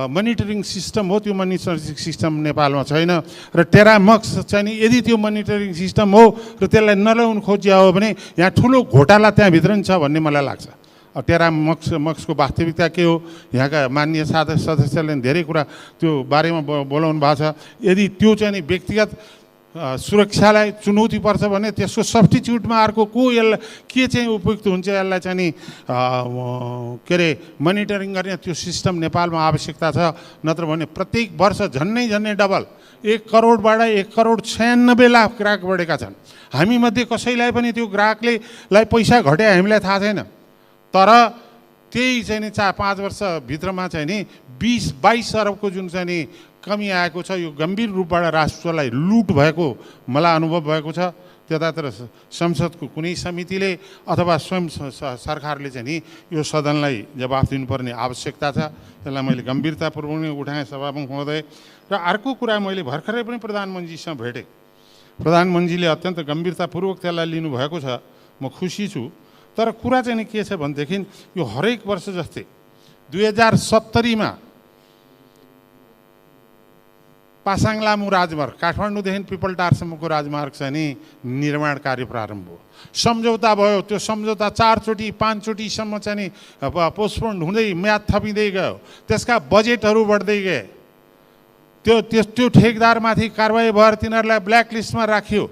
[SPEAKER 7] मोनिटरिङ सिस्टम हो त्यो मोनिटरिङ सिस्टम नेपालमा छैन। र टेरामक्स चाहिँ नि यदि त्यो मोनिटरिङ सिस्टम हो र त्यसलाई नल्याउनु खोजिया हो भने यहाँ ठुलो घोटाला त्यहाँभित्र नि छ भन्ने मलाई लाग्छ। टेरामक्सको वास्तविकता के हो यहाँका माननीय सदस्यले धेरै कुरा त्यो बारेमा बोलाउनु भएको छ। यदि त्यो चाहिँ नि व्यक्तिगत सुरक्षालाई चुनौती पर्छ भने त्यसको सब्स्टिट्युटमा अर्को को यसलाई के चाहिँ उपयुक्त हुन्छ यसलाई चाहिँ नि के अरे मोनिटरिङ गर्ने त्यो सिस्टम नेपालमा आवश्यकता छ। नत्र भने प्रत्येक वर्ष झन्नै डबल 1 करोडबाट 1,96,00,000 ग्राहक बढेका छन्। हामीमध्ये कसैलाई पनि त्यो ग्राहकलाई पैसा घटे हामीलाई थाहा छैन, तर त्यही चाहिँ नि 4-5 वर्षभित्रमा चाहिँ नि 20-22 अरबको जुन चाहिँ नि कमी आएको छ। यो गम्भीर रूपबाट राष्ट्रलाई लुट भएको मलाई अनुभव भएको छ। त्यतातिर संसदको कुनै समितिले अथवा स्वयं सरकारले चाहिँ नि यो सदनलाई जवाफ दिनुपर्ने आवश्यकता छ। त्यसलाई मैले गम्भीरतापूर्वक नै उठाएँ सभामुख महोदय। र अर्को कुरा मैले भर्खरै पनि प्रधानमन्त्रीसँग भेटेँ, प्रधानमन्त्रीले अत्यन्त गम्भीरतापूर्वक त्यसलाई लिनुभएको छ, म खुसी छु। तर कुरा चाहिँ नि के छ भनेदेखि यो हरेक वर्ष जस्तै 2070 पासाङ लामु राजमार्ग काठमाडौँदेखि पिपलटारसम्मको राजमार्ग चाहिँ नि निर्माण कार्य प्रारम्भ भयो। सम्झौता भयो, त्यो सम्झौता 4 चोटि 5 चोटिसम्म चाहिँ नि पोस्टपोन्ड हुँदै म्याद थपिँदै गयो, त्यसका बजेटहरू बढ्दै गए। त्यो ठेकदारमाथि कारबाही भएर तिनीहरूलाई ब्ल्याकलिस्टमा राखियो।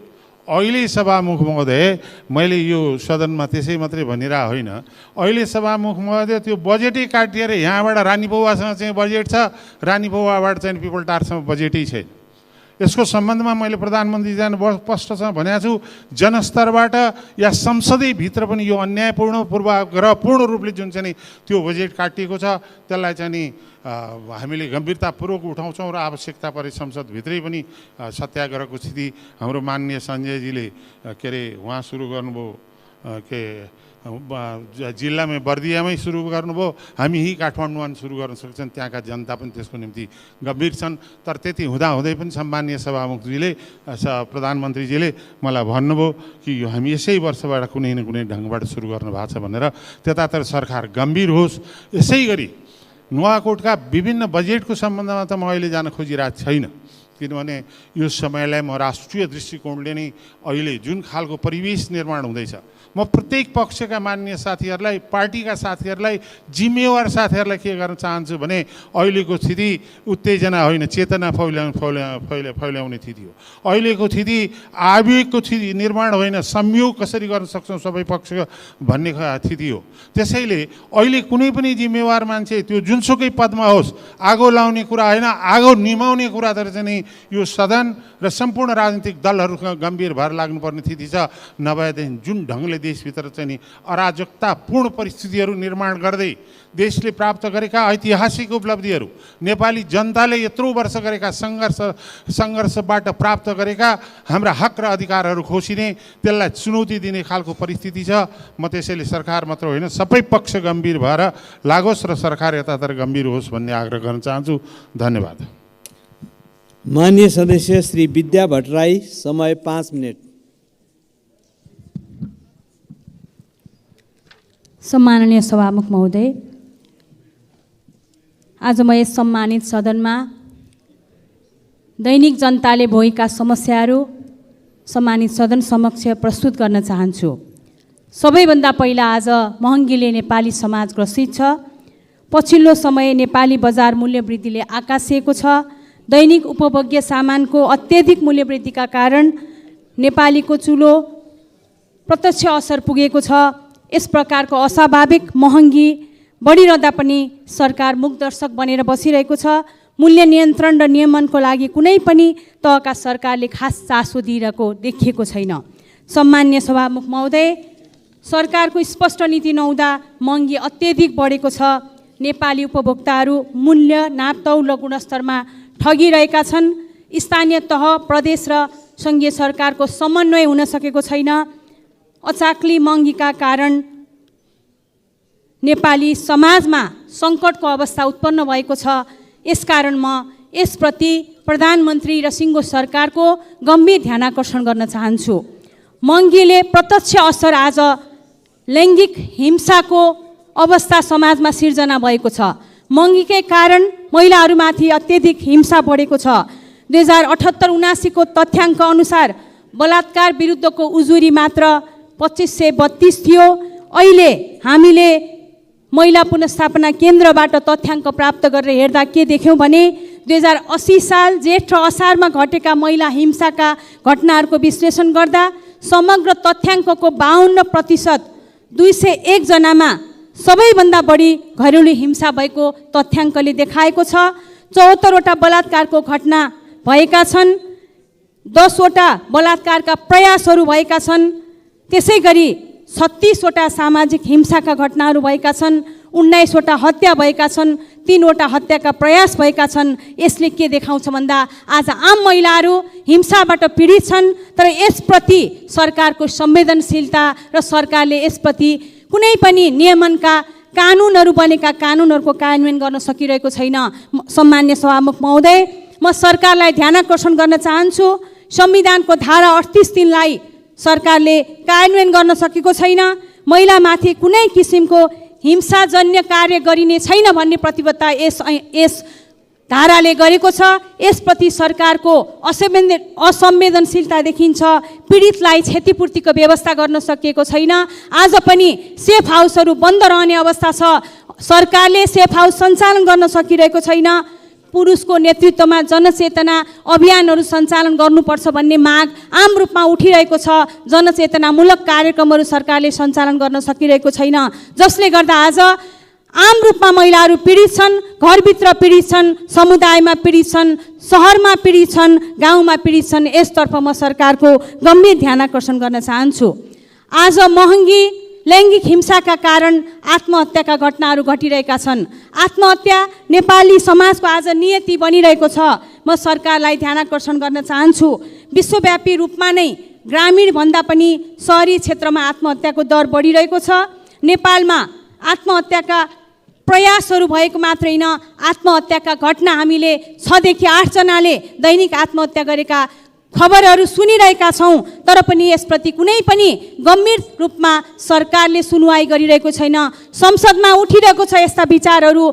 [SPEAKER 7] अहिले सभामुख महोदय, मैले यो सदनमा त्यसै मात्रै भनिरह होइन, अहिले सभामुख महोदय त्यो बजेटै काटिएर यहाँबाट रानीपौवासँग चाहिँ बजेट छ, रानीपौवाबाट चाहिँ पिपलटारसम्म बजेटै छैन। यसको सम्बन्धमा मैले प्रधानमन्त्रीजीलाई स्पष्टसँग भनेको छु, जनस्तरबाट या संसदै भित्र पनि यो अन्यायपूर्ण पूर्वाग्रहपूर्ण रूपले जुन चाहिँ नि त्यो बजेट काटिएको छ त्यसलाई चाहिँ नि हामीले गम्भीरतापूर्वक उठाउँछौँ र आवश्यकता परे संसदभित्रै पनि सत्याग्रहको स्थिति हाम्रो माननीय सञ्जयजीले के अरे उहाँ सुरु गर्नुभयो, के जिल्लामै बर्दियामै सुरु गर्नुभयो, हामी यहीँ काठमाडौँमा सुरु गर्न सक्छन्, त्यहाँका जनता पनि त्यसको निम्ति गम्भीर छन्। तर त्यति हुँदाहुँदै पनि सम्मानीय सभामुखजीले प्रधानमन्त्रीजीले मलाई भन्नुभयो कि यो हामी यसै वर्षबाट कुनै न कुनै ढङ्गबाट सुरु गर्नु भएको छ भनेर, त्यतातिर सरकार गम्भीर होस्। यसै गरी नुवाकोटका विभिन्न बजेटको सम्बन्धमा त म अहिले जान खोजिरहेको छैन, किनभने यो समयलाई म राष्ट्रिय दृष्टिकोणले नै अहिले जुन खालको परिवेश निर्माण हुँदैछ, म प्रत्येक पक्षका मान्य साथीहरूलाई, पार्टीका साथीहरूलाई, जिम्मेवार साथीहरूलाई के गर्न चाहन्छु भने अहिलेको स्थिति उत्तेजना होइन, चेतना फैलाउने स्थिति हो। अहिलेको स्थिति आवेगको स्थिति निर्माण होइन, संयोग कसरी गर्न सक्छौँ सबै पक्ष भन्ने स्थिति हो। त्यसैले अहिले कुनै पनि जिम्मेवार मान्छे त्यो जुनसुकै पदमा होस्, आगो लाउने कुरा होइन, आगो निमाउने कुरातिर चाहिँ नि यो सदन र सम्पूर्ण राजनीतिक दलहरूसँग गम्भीर भएर लाग्नुपर्ने स्थिति छ। नभएदेखि जुन ढङ्गले देशभित्र चाहिँ नि अराजकतापूर्ण परिस्थितिहरू निर्माण गर्दै देशले प्राप्त गरेका ऐतिहासिक उपलब्धिहरू, नेपाली जनताले यत्रो वर्ष गरेका सङ्घर्षबाट प्राप्त गरेका हाम्रा हक र अधिकारहरू खोसिने, त्यसलाई चुनौती दिने खालको परिस्थिति छ। म त्यसैले सरकार मात्र होइन सबै पक्ष गम्भीर भएर लागोस् र सरकार यतातिर गम्भीर होस् भन्ने आग्रह गर्न चाहन्छु। धन्यवाद।
[SPEAKER 1] माननीय सदस्य श्री विद्या भट्टराई, समय 5 मिनट।
[SPEAKER 14] सम्माननीय सभामुख महोदय, आज म यस सम्मानित सदनमा दैनिक जनताले भोगेका समस्याहरू सम्मानित सदन समक्ष प्रस्तुत गर्न चाहन्छु। सबैभन्दा पहिला आज महँगीले नेपाली समाज ग्रसित छ। पछिल्लो समय नेपाली बजार मूल्य वृद्धिले आकाशिएको छ। दैनिक उपभोग्य सामानको अत्यधिक मूल्य वृद्धिका कारण नेपालीको चुलो प्रत्यक्ष असर पुगेको छ। यस प्रकारको अस्वाभाविक महँगी बढिरहँदा पनि सरकार मुखदर्शक बनेर बसिरहेको छ। मूल्य नियन्त्रण र नियमनको लागि कुनै पनि तहका सरकारले खास चासो दिइरहेको देखिएको छैन। सम्मान्य सभामुख महोदय, सरकारको स्पष्ट नीति नहुँदा महँगी अत्यधिक बढेको छ। नेपाली उपभोक्ताहरू मूल्य, नापतौल र गुणस्तरमा ठगिरहेका छन्। स्थानीय तह, प्रदेश र सङ्घीय सरकारको समन्वय हुन सकेको छैन। अचाक्ली महँगीका कारण नेपाली समाजमा सङ्कटको अवस्था उत्पन्न भएको छ। यसकारण म यसप्रति प्रधानमन्त्री र सिङ्गो सरकारको गम्भीर ध्यानाकर्षण गर्न चाहन्छु। महँगीले प्रत्यक्ष असर आज लैङ्गिक हिंसाको अवस्था समाजमा सिर्जना भएको छ। महँगीकै कारण महिलाहरूमाथि अत्यधिक हिंसा बढेको छ। 2078-79 को तथ्याङ्क अनुसार बलात्कार विरुद्धको उजुरी मात्र 2532 थियो। अहिले हामीले महिला पुनर्स्थापना केन्द्रबाट तथ्याङ्क प्राप्त गरेर हेर्दा के देख्यौँ भने 2080 साल जेठ र असारमा घटेका महिला हिंसाका घटनाहरूको विश्लेषण गर्दा समग्र तथ्याङ्कको 52% 201 जनामा सबैभन्दा बढी घरेलु हिंसा भएको तथ्याङ्कले देखाएको छ। 74 वटा बलात्कारको घटना भएका छन्, 10 वटा बलात्कारका प्रयासहरू भएका छन्। त्यसै गरी 36 वटा सामाजिक हिंसाका घटनाहरू भएका छन्, 19 वटा हत्या भएका छन्, 3 वटा हत्याका प्रयास भएका छन्। यसले के देखाउँछ भन्दा आज आम महिलाहरू हिंसाबाट पीडित छन्, तर यसप्रति सरकारको संवेदनशीलता र सरकारले यसप्रति कुनै पनि नियमनका कानुनहरू बनेका कानुनहरूको कार्यान्वयन गर्न सकिरहेको छैन। सम्मान्य सभामुख महोदय, म सरकारलाई ध्यानाकर्षण गर्न चाहन्छु। संविधानको धारा 38(3) लाई सरकारले कार्यान्वयन गर्न सकेको छैन।
[SPEAKER 21] महिलामाथि कुनै किसिमको हिंसाजन्य कार्य गरिने छैन भन्ने प्रतिबद्धता यस धाराले गरेको छ। यसप्रति सरकारको असंवेदनशीलता देखिन्छ। पीडितलाई क्षतिपूर्तिको व्यवस्था गर्न सकिएको छैन। आज पनि सेफ हाउसहरू बन्द रहने अवस्था छ। सरकारले सेफ हाउस सञ्चालन गर्न सकिरहेको छैन। पुरुषको नेतृत्वमा जनचेतना अभियानहरू सञ्चालन गर्नुपर्छ भन्ने माग आम रूपमा उठिरहेको छ। जनचेतनामूलक कार्यक्रमहरू सरकारले सञ्चालन गर्न सकिरहेको छैन, जसले गर्दा आज आम रूपमा महिलाहरू पीडित छन्, घरभित्र पीडित छन्, समुदायमा पीडित छन्, सहरमा पीडित छन्, गाउँमा पीडित छन्। यसतर्फ म सरकारको गम्भीर ध्यान आकर्षण गर्न चाहन्छु। आज महँगी लैङ्गिक हिंसाका कारण आत्महत्याका घटनाहरू घटिरहेका छन्। आत्महत्या नेपाली समाजको आज नियति बनिरहेको छ। म सरकारलाई ध्यान आकर्षण गर्न चाहन्छु। विश्वव्यापी रूपमा नै ग्रामीण भन्दा पनि सहरी क्षेत्रमा आत्महत्याको दर बढिरहेको छ। नेपालमा आत्महत्याका प्रयासहरू भएको मात्र होइन, आत्महत्याका घटना हामीले 6 देखि 8 जनाले दैनिक आत्महत्या गरेका खबरहरू सुनिरहेका छौँ। तर पनि यसप्रति कुनै पनि गम्भीर रूपमा सरकारले सुनवाई गरिरहेको छैन। संसदमा उठिरहेको छ यस्ता विचारहरू,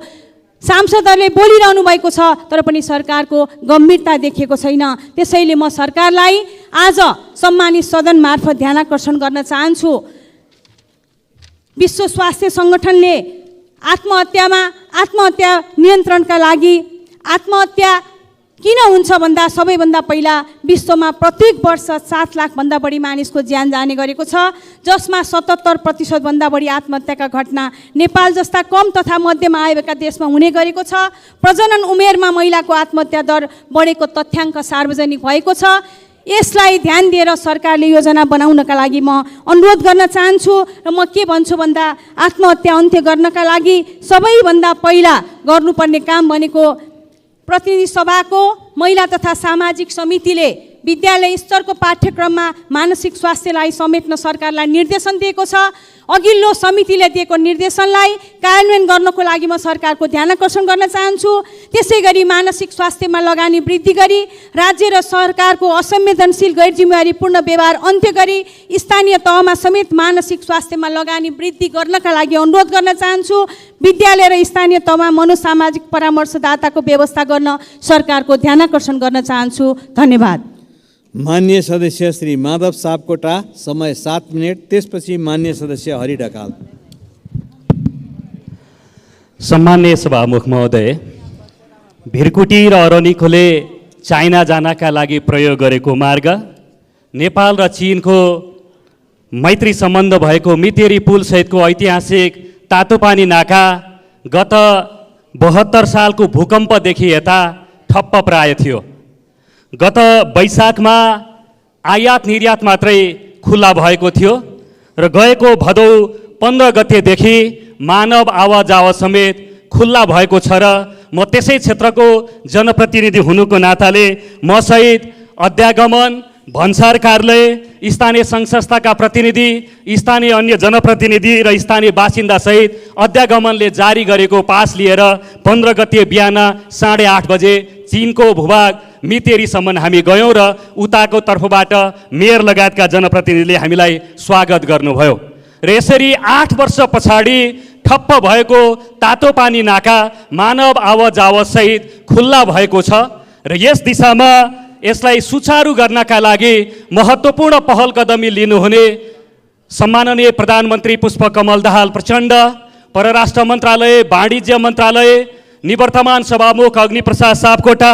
[SPEAKER 21] सांसदहरूले बोलिरहनु भएको छ, तर पनि सरकारको गम्भीरता देखिएको छैन। त्यसैले म सरकारलाई आज सम्मानित सदन मार्फत ध्यान आकर्षण गर्न चाहन्छु। विश्व स्वास्थ्य सङ्गठनले आत्महत्या नियन्त्रणका लागि आत्महत्या किन हुन्छ भन्दा सबैभन्दा पहिला विश्वमा प्रत्येक वर्ष 7 लाखभन्दा बढी मानिसको ज्यान जाने गरेको छ, जसमा 77% भन्दा बढी आत्महत्याका घटना नेपाल जस्ता कम तथा मध्यम आयका देशमा हुने गरेको छ। प्रजनन उमेरमा महिलाको आत्महत्या दर बढेको तथ्याङ्क सार्वजनिक भएको छ। यसलाई ध्यान दिएर सरकारले योजना बनाउनका लागि म अनुरोध गर्न चाहन्छु। र म के भन्छु भन्दा आत्महत्या अन्त्य गर्नका लागि सबैभन्दा पहिला गर्नुपर्ने काम भनेको प्रतिनिधि सभाको महिला तथा सामाजिक समितिले विद्यालय स्तरको पाठ्यक्रममा मानसिक स्वास्थ्यलाई समेट्न सरकारलाई निर्देशन दिएको छ। अघिल्लो समितिले दिएको निर्देशनलाई कार्यान्वयन गर्नको लागि म सरकारको ध्यान आकर्षण गर्न चाहन्छु। त्यसै गरी मानसिक स्वास्थ्यमा लगानी वृद्धि गरी राज्य र सरकारको असंवेदनशील गैर जिम्मेवारीपूर्ण व्यवहार अन्त्य गरी स्थानीय तहमा समेत मानसिक स्वास्थ्यमा लगानी वृद्धि गर्नका लागि अनुरोध गर्न चाहन्छु। विद्यालय र स्थानीय तहमा मनोसामाजिक परामर्शदाताको व्यवस्था गर्न सरकारको ध्यान आकर्षण गर्न चाहन्छु। धन्यवाद।
[SPEAKER 1] माननीय सदस्य श्री माधव सापकोटा, समय 7 मिनट। त्यसपछि माननीय सदस्य हरि ढकाल।
[SPEAKER 8] सम्माननीय सभामुख महोदय, भिरकुटी र अरनिखोले चाइना जानका लागि प्रयोग गरेको मार्ग, नेपाल र चीनको मैत्री सम्बन्ध भएको मितेरी पुल सहितको ऐतिहासिक तातोपानी नाका गत 72 सालको भूकम्पदेखि यता ठप्प प्राय थियो। गत वैशाखमा आयात निर्यात मात्रै खुल्ला भएको थियो र गएको भदौ 15 गतेदेखि मानव आवाजावा समेत खुल्ला भएको छ। र म त्यसै क्षेत्रको जनप्रतिनिधि हुनुको नाताले म सहित अध्यागमन, भन्सार कार्यालय, स्थानीय सङ्घ संस्थाका प्रतिनिधि, स्थानीय अन्य जनप्रतिनिधि र स्थानीय बासिन्दा सहित अध्यागमनले जारी गरेको पास लिएर 15 गते बिहान 8:30 बजे चीनको भूभाग मितेरीसम्म हामी गयौँ र उताको तर्फबाट मेयर लगायतका जनप्रतिनिधिले हामीलाई स्वागत गर्नुभयो। र यसरी 8 वर्ष पछाडि ठप्प भएको तातोपानी नाका मानव आवाजावत सहित खुल्ला भएको छ र यस दिशामा यसलाई सुचारू गर्नका लागि महत्त्वपूर्ण पहल कदमी लिनुहुने सम्माननीय प्रधानमन्त्री पुष्पकमल दाहाल प्रचण्ड, परराष्ट्र मन्त्रालय, वाणिज्य मन्त्रालय, निवर्तमान सभामुख अग्निप्रसाद सापकोटा,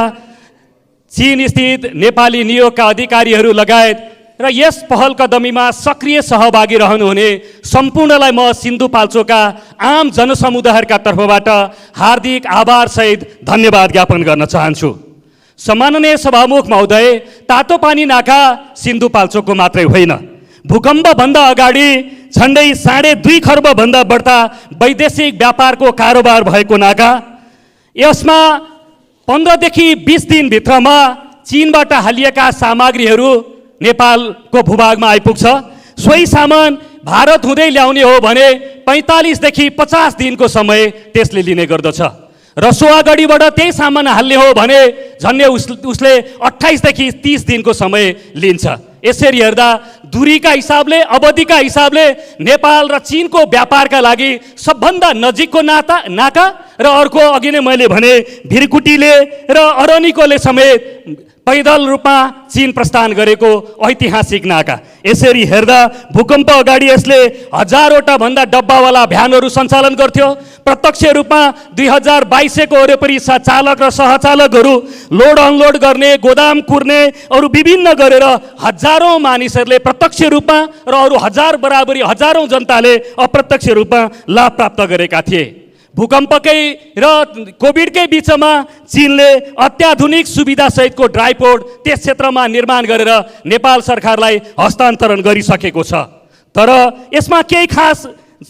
[SPEAKER 8] चीन स्थित नेपाली नियोगका अधिकारीहरू लगायत र यस पहल कदमीमा सक्रिय सहभागी रहनुहुने सम्पूर्णलाई म सिन्धुपाल्चोकका आम जनसमुदायहरूका तर्फबाट हार्दिक आभार सहित धन्यवाद ज्ञापन गर्न चाहन्छु। सम्माननीय सभामुख महोदय, तातोपानी नाका सिन्धुपाल्चोकको मात्रै होइन, भूकम्पभन्दा अगाडि झन्डै 2.5 खर्बभन्दा बढ्ता वैदेशिक व्यापारको कारोबार भएको नाका। यसमा 15 देखि 20 दिनभित्रमा चीनबाट हालिएका सामग्रीहरू नेपालको भूभागमा आइपुग्छ। सोही सामान भारत हुँदै ल्याउने हो भने 45 देखि 50 दिनको समय त्यसले लिने गर्दछ र सोवागढीबाट त्यही सामान हाल्ने हो भने झन्डै उसले 28 देखि 30 दिनको समय लिन्छ। यसरी हेर्दा दूरीका हिसाबले, अवधिका हिसाबले नेपाल र चीनको व्यापारका लागि सबभन्दा नजिकको नाका र अर्को अघि नै मैले भने भिरकुटीले र अरनिकोले समेत पैदल रूपमा चीन प्रस्थान गरेको ऐतिहासिक नाका। यसरी हेर्दा भूकम्प अगाडि यसले हजारवटा भन्दा डब्बावाला भ्यानहरू सञ्चालन गर्थ्यो। प्रत्यक्ष रूपमा 2022 को वरिपरि चालक र सहचालकहरू लोड अनलोड गर्ने, गोदाम कुर्ने अरू विभिन्न गरेर हजारौँ मानिसहरूले प्रत्यक्ष रूपमा र अरू हजार बराबरी हजारौँ जनताले अप्रत्यक्ष रूपमा लाभ प्राप्त गरेका थिए। भूकम्पकै र कोभिडकै बिचमा चीनले अत्याधुनिक सुविधासहितको ड्राई पोर्ट त्यस क्षेत्रमा निर्माण गरेर नेपाल सरकारलाई हस्तान्तरण गरिसकेको छ। तर यसमा केही खास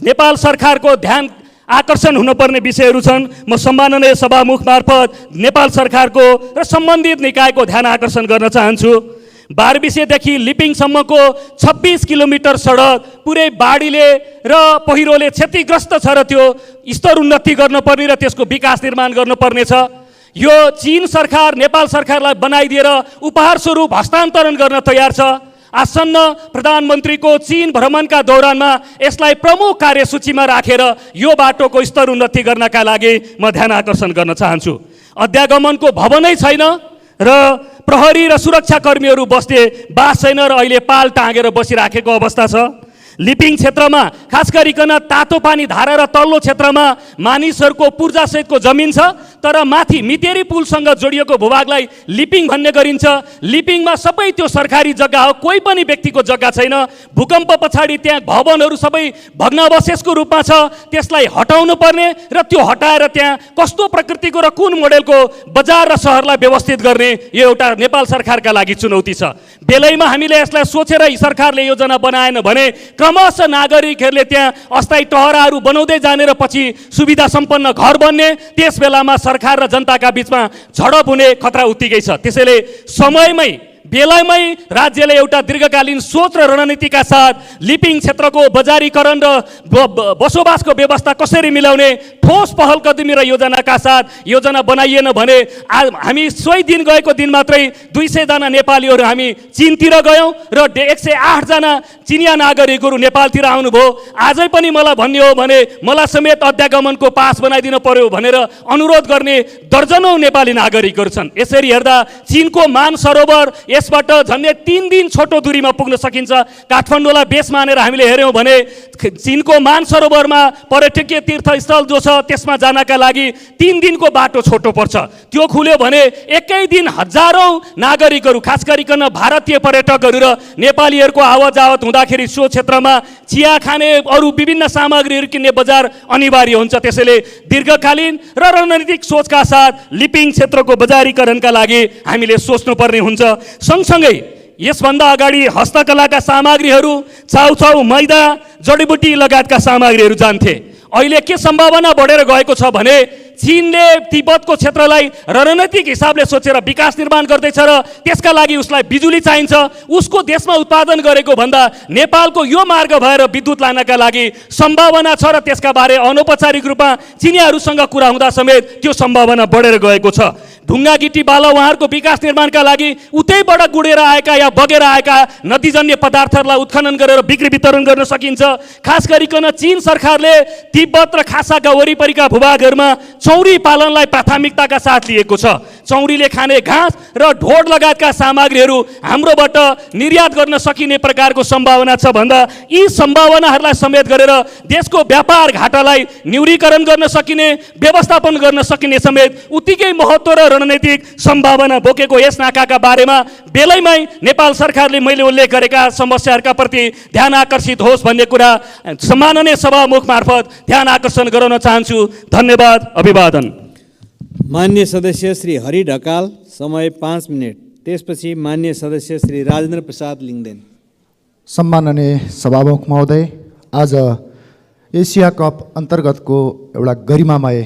[SPEAKER 8] नेपाल सरकारको ध्यान आकर्षण हुनुपर्ने विषयहरू छन्। म सम्माननीय सभामुख मार्फत नेपाल सरकारको र सम्बन्धित निकायको ध्यान आकर्षण गर्न चाहन्छु। बारबिसेदेखि लिपिङसम्मको 26 किलोमिटर सडक पुरै बाढीले र पहिरोले क्षतिग्रस्त छ र त्यो स्तर उन्नति गर्नुपर्ने र त्यसको विकास निर्माण गर्नुपर्ने छ। यो चीन सरकार नेपाल सरकारलाई बनाइदिएर उपहार स्वरूप हस्तान्तरण गर्न तयार छ। आसन्न प्रधानमन्त्रीको चीन भ्रमणका दौरानमा यसलाई प्रमुख कार्यसूचीमा राखेर यो बाटोको स्तर उन्नति गर्नका लागि म ध्यान आकर्षण गर्न चाहन्छु। अध्यागमनको भवनै छैन र प्रहरी र सुरक्षाकर्मीहरू बस्ने बास छैन र अहिले पाल टाँगेर बसिराखेको अवस्था छ। लिपिङ क्षेत्रमा खास गरिकन तातो पानी धारा र तल्लो क्षेत्रमा मानिसहरूको पूर्जासहितको जमिन छ, तर माथि मितेरी पुलसँग जोडिएको भूभागलाई लिपिङ भन्ने गरिन्छ। लिपिङमा सबै त्यो सरकारी जग्गा हो, कोही पनि व्यक्तिको जग्गा छैन। भूकम्प पछाडि त्यहाँ भवनहरू सबै भग्नावशेषको रूपमा छ, त्यसलाई हटाउनु पर्ने र त्यो हटाएर त्यहाँ कस्तो प्रकृतिको र कुन मोडेलको बजार र सहरलाई व्यवस्थित गर्ने यो एउटा नेपाल सरकारका लागि चुनौती छ। बेलैमा हामीले यसलाई सोचेर सरकारले योजना बनाएन भने क्रमशः नागरिकहरूले त्यहाँ अस्थायी टहराहरू बनाउँदै जाने र पछि सुविधा सम्पन्न घर बन्ने, त्यस बेलामा सरकार र जनताका बीचमा झडप हुने खतरा उत्तिकै छ। त्यसैले समयमै बेलामै राज्यले एउटा दीर्घकालीन सोच र रणनीतिका साथ लिपिङ क्षेत्रको बजारीकरण र बसोबासको व्यवस्था कसरी मिलाउने ठोस पहल कदमी र योजनाका साथ योजना बनाइएन भने हामी सोही दिन गएको दिन मात्रै 200 जना नेपालीहरू हामी चीनतिर गयौँ र 108 जना चिनिया नागरिकहरू नेपालतिर आउनुभयो। आजै पनि मलाई भन्ने हो भने मलाई समेत अध्यागमनको पास बनाइदिनु पर्यो भनेर अनुरोध गर्ने दर्जनौँ नेपाली नागरिकहरू छन्। यसरी हेर्दा चीनको मानसरोवर यसबाट झन्डै 3 दिन छोटो दूरीमा पुग्न सकिन्छ। काठमाडौँलाई बेस मानेर हामीले हेऱ्यौँ भने चीनको मानसरोवरमा पर्यटकीय तीर्थस्थल जो छ त्यसमा जानका लागि 3 दिनको बाटो छोटो पर्छ। त्यो खुल्यो भने एकै दिन हजारौँ नागरिकहरू खास गरिकन भारतीय पर्यटकहरू र नेपालीहरूको आवत जावत हुँदाखेरि सो क्षेत्रमा चिया खाने अरू विभिन्न सामग्रीहरू किन्ने बजार अनिवार्य हुन्छ। त्यसैले दीर्घकालीन र रणनीतिक सोचका साथ लिपिङ क्षेत्रको बजारीकरणका लागि हामीले सोच्नुपर्ने हुन्छ। सँगसँगै यसभन्दा अगाडि हस्तकलाका सामग्रीहरू, चाउचाउ, मैदा, जडीबुटी लगायतका सामग्रीहरू जान्थे। अहिले के सम्भावना बढेर गएको छ भने चीनले तिब्बतको क्षेत्रलाई रणनीतिक हिसाबले सोचेर विकास निर्माण गर्दैछ र त्यसका लागि उसलाई बिजुली चाहिन्छ। उसको देशमा उत्पादन गरेको भन्दा नेपालको यो मार्ग भएर विद्युत लानका लागि सम्भावना छ र त्यसका बारे अनौपचारिक रूपमा चिनियाहरूसँग कुरा हुँदा समेत त्यो सम्भावना बढेर गएको छ। ढुङ्गा गिटी बाला उहाँहरूको विकास निर्माणका लागि उतैबाट गुडेर आएका या बगेर आएका नदीजन्य पदार्थहरूलाई उत्खनन गरेर बिक्री वितरण गर्न सकिन्छ। खास गरिकन चीन सरकारले तिब्बत र खासाका वरिपरिका भूभागहरूमा चौरी पालनलाई प्राथमिकताका साथ लिएको छ। चौरीले खाने घाँस र ढोड लगायतका सामग्रीहरू हाम्रोबाट निर्यात गर्न सकिने प्रकारको सम्भावना छ भन्दा यी सम्भावनाहरूलाई समेत गरेर देशको व्यापार घाटालाई न्यूनीकरण गर्न सकिने, व्यवस्थापन गर्न सकिने समेत उत्तिकै महत्त्व र रणनीतिक सम्भावना बोकेको यस नाकाका बारेमा बेलैमै नेपाल सरकारले मैले उल्लेख गरेका समस्याहरूका प्रति ध्यान आकर्षित होस् भन्ने कुरा सम्माननीय सभामुख मार्फत ध्यान आकर्षण गराउन चाहन्छु। धन्यवाद, अभिवादन।
[SPEAKER 1] मान्य सदस्य श्री हरि ढकाल, समय 5 मिनट। त्यसपछि मान्य सदस्य श्री राजेन्द्र प्रसाद लिङ्गदेन।
[SPEAKER 23] सम्माननीय सभामुख महोदय, आज एसिया कप अन्तर्गतको एउटा गरिमामय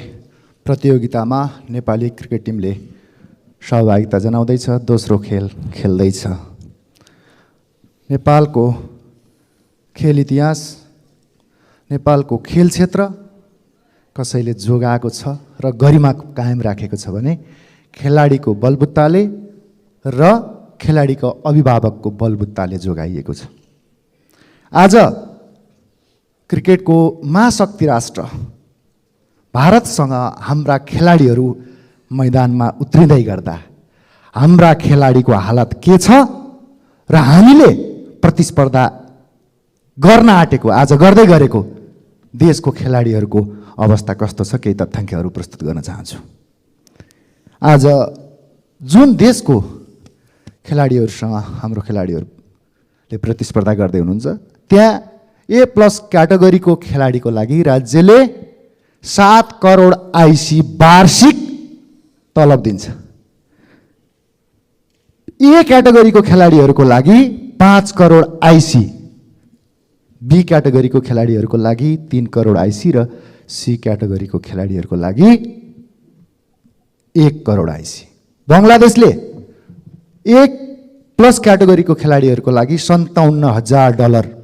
[SPEAKER 23] प्रतियोगितामा नेपाली क्रिकेट टिमले सहभागिता जनाउँदैछ, दोस्रो खेल खेल्दैछ। नेपालको खेल इतिहास, नेपालको खेल क्षेत्र कसैले जोगाएको छ र गरिमा कायम राखेको छ भने खेलाडीको बलबुत्ताले र खेलाडीको अभिभावकको बलबुत्ताले जोगाइएको छ। आज क्रिकेटको महाशक्ति राष्ट्र भारतसँग हाम्रा खेलाडीहरू मैदानमा उत्रिँदै गर्दा हाम्रा खेलाडीको हालत के छ र हामीले प्रतिस्पर्धा गर्न आँटेको आज गर्दै गरेको देशको खेलाडीहरूको अवस्था कस्तो छ केही तथ्याङ्कहरू प्रस्तुत गर्न चाहन्छु। आज जुन देशको खेलाडीहरूसँग हाम्रो खेलाडीहरूले प्रतिस्पर्धा गर्दै हुनुहुन्छ त्यहाँ A+ क्याटेगोरीको खेलाडीको लागि राज्यले 7 करोड आइसी वार्षिक तलब दिन्छ। A क्याटेगोरीको खेलाडीहरूको लागि 5 करोड आइसी, B क्याटेगोरीको खेलाडीहरूको लागि 3 करोड आइसी र C क्याटेगोरीको खेलाडीहरूको लागि 1 करोड आइसी। बङ्गलादेशले A+ क्याटेगोरीको खेलाडीहरूको लागि $57,000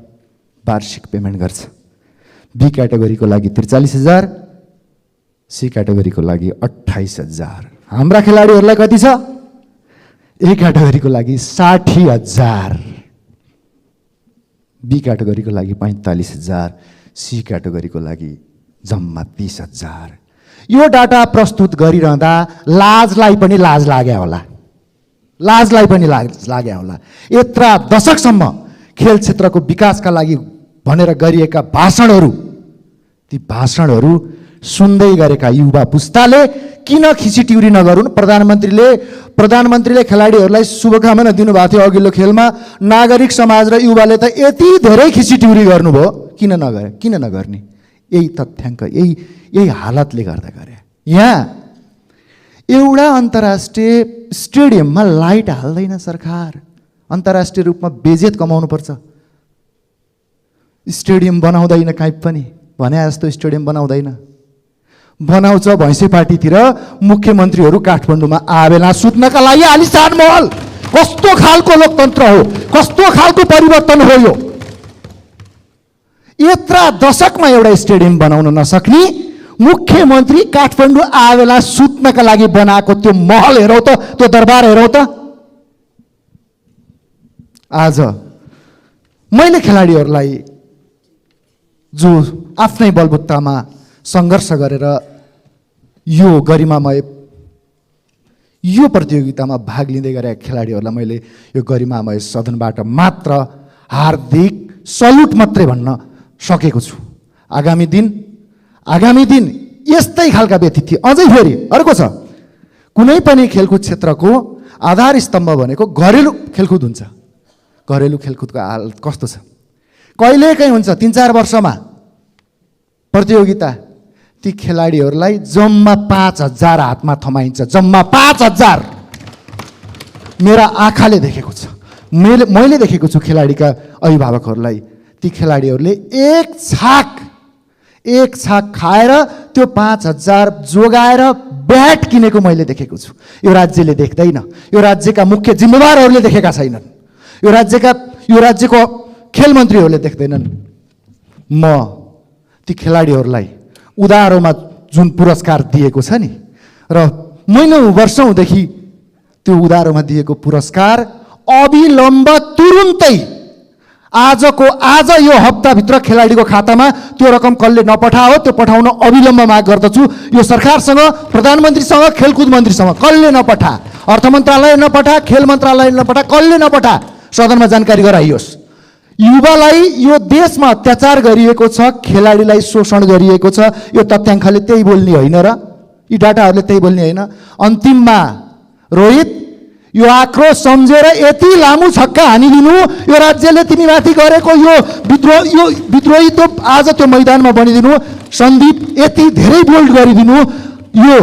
[SPEAKER 23] वार्षिक पेमेन्ट गर्छ। B क्याटेगोरीको लागि 43,000, C क्याटेगोरीको लागि 28,000। हाम्रा खेलाडीहरूलाई कति छ? A क्याटेगोरीको लागि 60,000, B क्याटेगोरीको लागि 45,000, C क्याटेगोरीको लागि जम्मा 30,000। यो डाटा प्रस्तुत गरिरहँदा लाजलाई पनि लाज लाग्यो होला, लाजलाई पनि लाज लाग्यो होला। यत्र दशकसम्म खेल क्षेत्रको विकासका लागि भनेर गरिएका भाषणहरू, ती भाषणहरू सुन्दै गरेका युवा पुस्ताले किन खिचिटिउरी नगरून्? प्रधानमन्त्रीले खेलाडीहरूलाई शुभकामना दिनुभएको थियो अघिल्लो खेलमा, नागरिक समाज र युवाले त यति धेरै खिचिटिउरी गर्नुभयो, किन नगर्ने? यही तथ्याङ्क यही हालतले गर्दा गरे। यहाँ एउटा अन्तर्राष्ट्रिय स्टेडियममा लाइट हाल्दैन सरकार, अन्तर्राष्ट्रिय रूपमा बेजेत कमाउनुपर्छ। स्टेडियम बनाउँदैन, काहीँ पनि भने जस्तो स्टेडियम बनाउँदैन। बनाउँछ भैँसे पार्टीतिर मुख्यमन्त्रीहरू काठमाडौँमा आवेला सुत्नका लागि आलिशान महल। कस्तो खालको लोकतन्त्र हो, कस्तो खालको परिवर्तन हो यो? यत्र दशकमा एउटा स्टेडियम बनाउन नसक्ने मुख्यमन्त्री काठमाडौँ आवेला सुत्नका लागि बनाएको त्यो महल हेरौ त, त्यो दरबार हेरौ त। आज मैले खेलाडीहरूलाई जो आफ्नै बलबुत्तामा सङ्घर्ष गरेर यो गरिमामय यो प्रतियोगितामा भाग लिँदै गरेका खेलाडीहरूलाई मैले यो गरिमामय सदनबाट मात्र हार्दिक सल्युट मात्रै भन्न सकेको छु। आगामी दिन यस्तै खालका व्यतिथि अझै फेरि अर्को छ। कुनै पनि खेलकुद क्षेत्रको आधार स्तम्भ भनेको घरेलु खेलकुद हुन्छ। घरेलु खेलकुदको हालत कस्तो छ? कहिलेकाहीँ हुन्छ 3-4 वर्षमा प्रतियोगिता, ती खेलाडीहरूलाई जम्मा 5,000 हातमा थमाइन्छ, जम्मा 5,000। मेरा आँखाले देखेको छ, मैले देखेको छु खेलाडीका अभिभावकहरूलाई। ती खेलाडीहरूले एक छाक खाएर त्यो 5,000 जोगाएर ब्याट किनेको मैले देखेको छु। यो राज्यले देख्दैन, यो राज्यका मुख्य जिम्मेवारहरूले देखेका छैनन्, यो राज्यको खेल मन्त्रीहरूले देख्दैनन्। म ती खेलाडीहरूलाई उधारोमा जुन पुरस्कार दिएको छ नि, र महिनौँ वर्षौँदेखि त्यो उधारोमा दिएको पुरस्कार अविलम्ब तुरुन्तै आज यो हप्ताभित्र खेलाडीको खातामा त्यो रकम कसले नपठाओ, त्यो पठाउन अविलम्ब माग गर्दछु। यो सरकारसँग, प्रधानमन्त्रीसँग, खेलकुद मन्त्रीसँग कसले नपठा, अर्थ मन्त्रालय नपठा, खेल मन्त्रालय नपठा, कसले नपठा, सदनमा जानकारी गराइयोस्। युवालाई यो देशमा अत्याचार गरिएको छ, खेलाडीलाई शोषण गरिएको छ, यो तथ्याङ्कले त्यही बोल्ने होइन र यी डाटाहरूले त्यही बोल्ने होइन। अन्तिममा रोहित, यो आक्रोश सम्झेर यति लामो छक्का हानिदिनु, यो राज्यले तिमीमाथि गरेको यो विद्रोही त आज त्यो मैदानमा बनिदिनु। सन्दीप, यति धेरै बोल्ड गरिदिनु, यो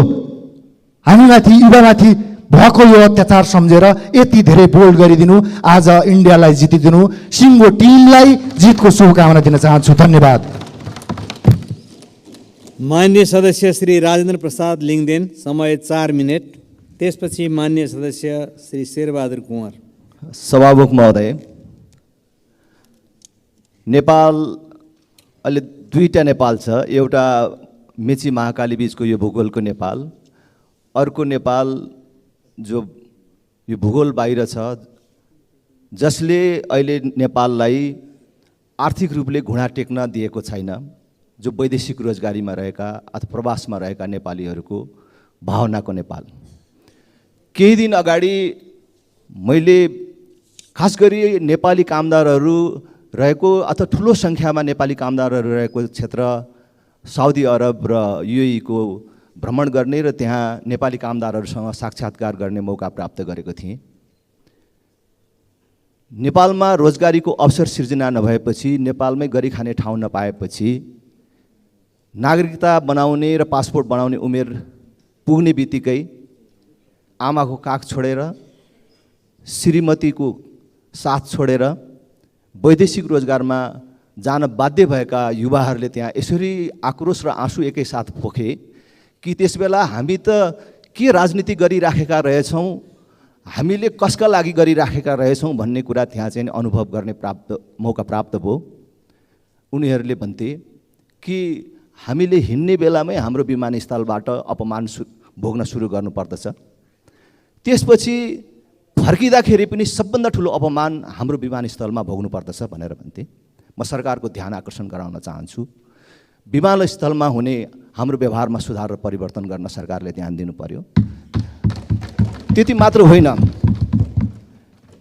[SPEAKER 23] हामीमाथि युवामाथि भएको यो अत्याचार सम्झेर यति धेरै बोल्ड गरिदिनु, आज इन्डियालाई जितिदिनु। सिङ्गो टिमलाई जितको शुभकामना दिन चाहन्छु। धन्यवाद।
[SPEAKER 1] माननीय सदस्य श्री राजेन्द्र प्रसाद लिङदेन, समय 4 मिनट। त्यसपछि माननीय सदस्य श्री शेरबहादुर कुँवर।
[SPEAKER 10] सभामुख महोदय, नेपाल अहिले 2टा नेपाल छ। एउटा मेची महाकाली बिचको यो भूगोलको नेपाल, अर्को नेपाल जो यो भूगोल बाहिर छ, जसले अहिले नेपाललाई आर्थिक रूपले घुँडा टेक्न दिएको छैन, जो वैदेशिक रोजगारीमा रहेका अथवा प्रवासमा रहेका नेपालीहरूको भावनाको नेपाल। केही दिन अगाडि मैले खास गरी नेपाली कामदारहरू रहेको अथवा ठुलो सङ्ख्यामा नेपाली कामदारहरू रहेको क्षेत्र साउदी अरब र UAE को भ्रमण गर्ने र त्यहाँ नेपाली कामदारहरूसँग साक्षात्कार गर्ने मौका प्राप्त गरेको थिएँ। नेपालमा रोजगारीको अवसर सिर्जना नभएपछि, नेपालमै गरी खाने ठाउँ नपाएपछि नागरिकता बनाउने र पासपोर्ट बनाउने उमेर पुग्ने बित्तिकै आमाको काख छोडेर, श्रीमतीको साथ छोडेर वैदेशिक रोजगारमा जान बाध्य भएका युवाहरूले त्यहाँ यसरी आक्रोश र आँसु एकैसाथ पोखे कि त्यसबेला हामी त के राजनीति गरिराखेका रहेछौँ, हामीले कसका लागि गरिराखेका रहेछौँ भन्ने कुरा त्यहाँ चाहिँ अनुभव गर्ने मौका प्राप्त भयो। उनीहरूले भन्थे कि हामीले हिँड्ने बेलामै हाम्रो विमानस्थलबाट अपमान भोग्न सुरु गर्नुपर्दछ, त्यसपछि फर्किँदाखेरि पनि सबभन्दा ठुलो अपमान हाम्रो विमानस्थलमा भोग्नुपर्दछ भनेर भन्थे। म सरकारको ध्यान आकर्षण गराउन चाहन्छु, विमानस्थलमा हुने हाम्रो व्यवहारमा सुधार र परिवर्तन गर्न सरकारले ध्यान दिनु पर्यो। त्यति मात्र होइन,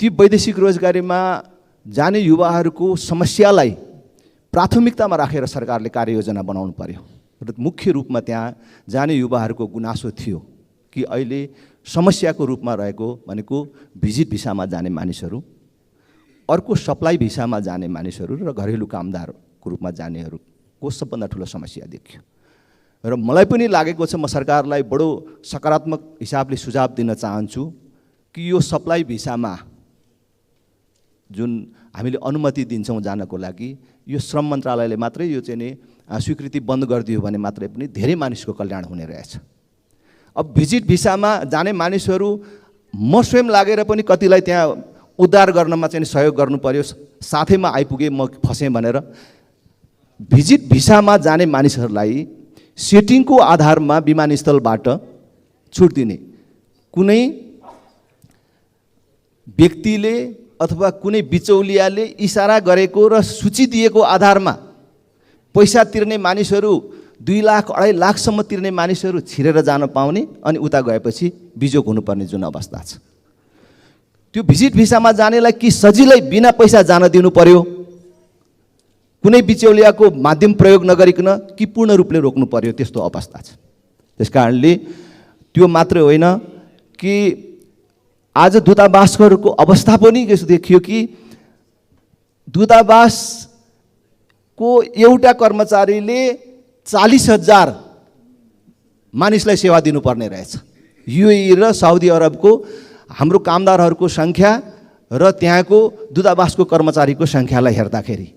[SPEAKER 10] ती वैदेशिक रोजगारीमा जाने युवाहरूको समस्यालाई प्राथमिकतामा राखेर सरकारले कार्ययोजना बनाउनु पर्यो। र मुख्य रूपमा त्यहाँ जाने युवाहरूको गुनासो थियो कि अहिले समस्याको रूपमा रहेको भनेको भिजिट भिसामा जाने मानिसहरू, अर्को सप्लाई भिसामा जाने मानिसहरू र घरेलु कामदारको रूपमा जानेहरूको सबभन्दा ठुलो समस्या देखियो। र मलाई पनि लागेको छ, म सरकारलाई बडो सकारात्मक हिसाबले सुझाव दिन चाहन्छु कि यो सप्लाई भिसामा जुन हामीले अनुमति दिन्छौँ जानको लागि, यो श्रम मन्त्रालयले मात्रै यो चाहिँ नि स्वीकृति बन्द गरिदियो भने मात्रै पनि धेरै मानिसको कल्याण हुने रहेछ। अब भिजिट भिसामा जाने मानिसहरू म स्वयं लागेर पनि कतिलाई त्यहाँ उद्धार गर्नमा चाहिँ सहयोग गर्नु पर्यो, साथैमा आइपुगे म फसेँ भनेर। भिजिट भिसामा जाने मानिसहरूलाई सेटिङको आधारमा विमानस्थलबाट छुट दिने, कुनै व्यक्तिले अथवा कुनै बिचौलियाले इसारा गरेको र सूची दिएको आधारमा पैसा तिर्ने मानिसहरू 2 लाख 2.5 लाखसम्म तिर्ने मानिसहरू छिरेर जान पाउने अनि उता गएपछि बिजोग हुनुपर्ने जुन अवस्था छ, त्यो भिजिट भिसामा जानेलाई कि सजिलै बिना पैसा जान दिनु पर्यो, कुनै बिचौलियाको माध्यम प्रयोग नगरिकन कि पूर्ण रूपले रोक्नु पर्यो, त्यस्तो अवस्था छ। त्यसकारणले त्यो मात्र होइन कि आज दूतावासहरूको अवस्था पनि यस्तो देखियो कि दूतावासको एउटा कर्मचारीले 40,000 मानिसलाई सेवा दिनुपर्ने रहेछ। UAE र साउदी अरबको हाम्रो कामदारहरूको सङ्ख्या र त्यहाँको दूतावासको कर्मचारीको सङ्ख्यालाई हेर्दाखेरि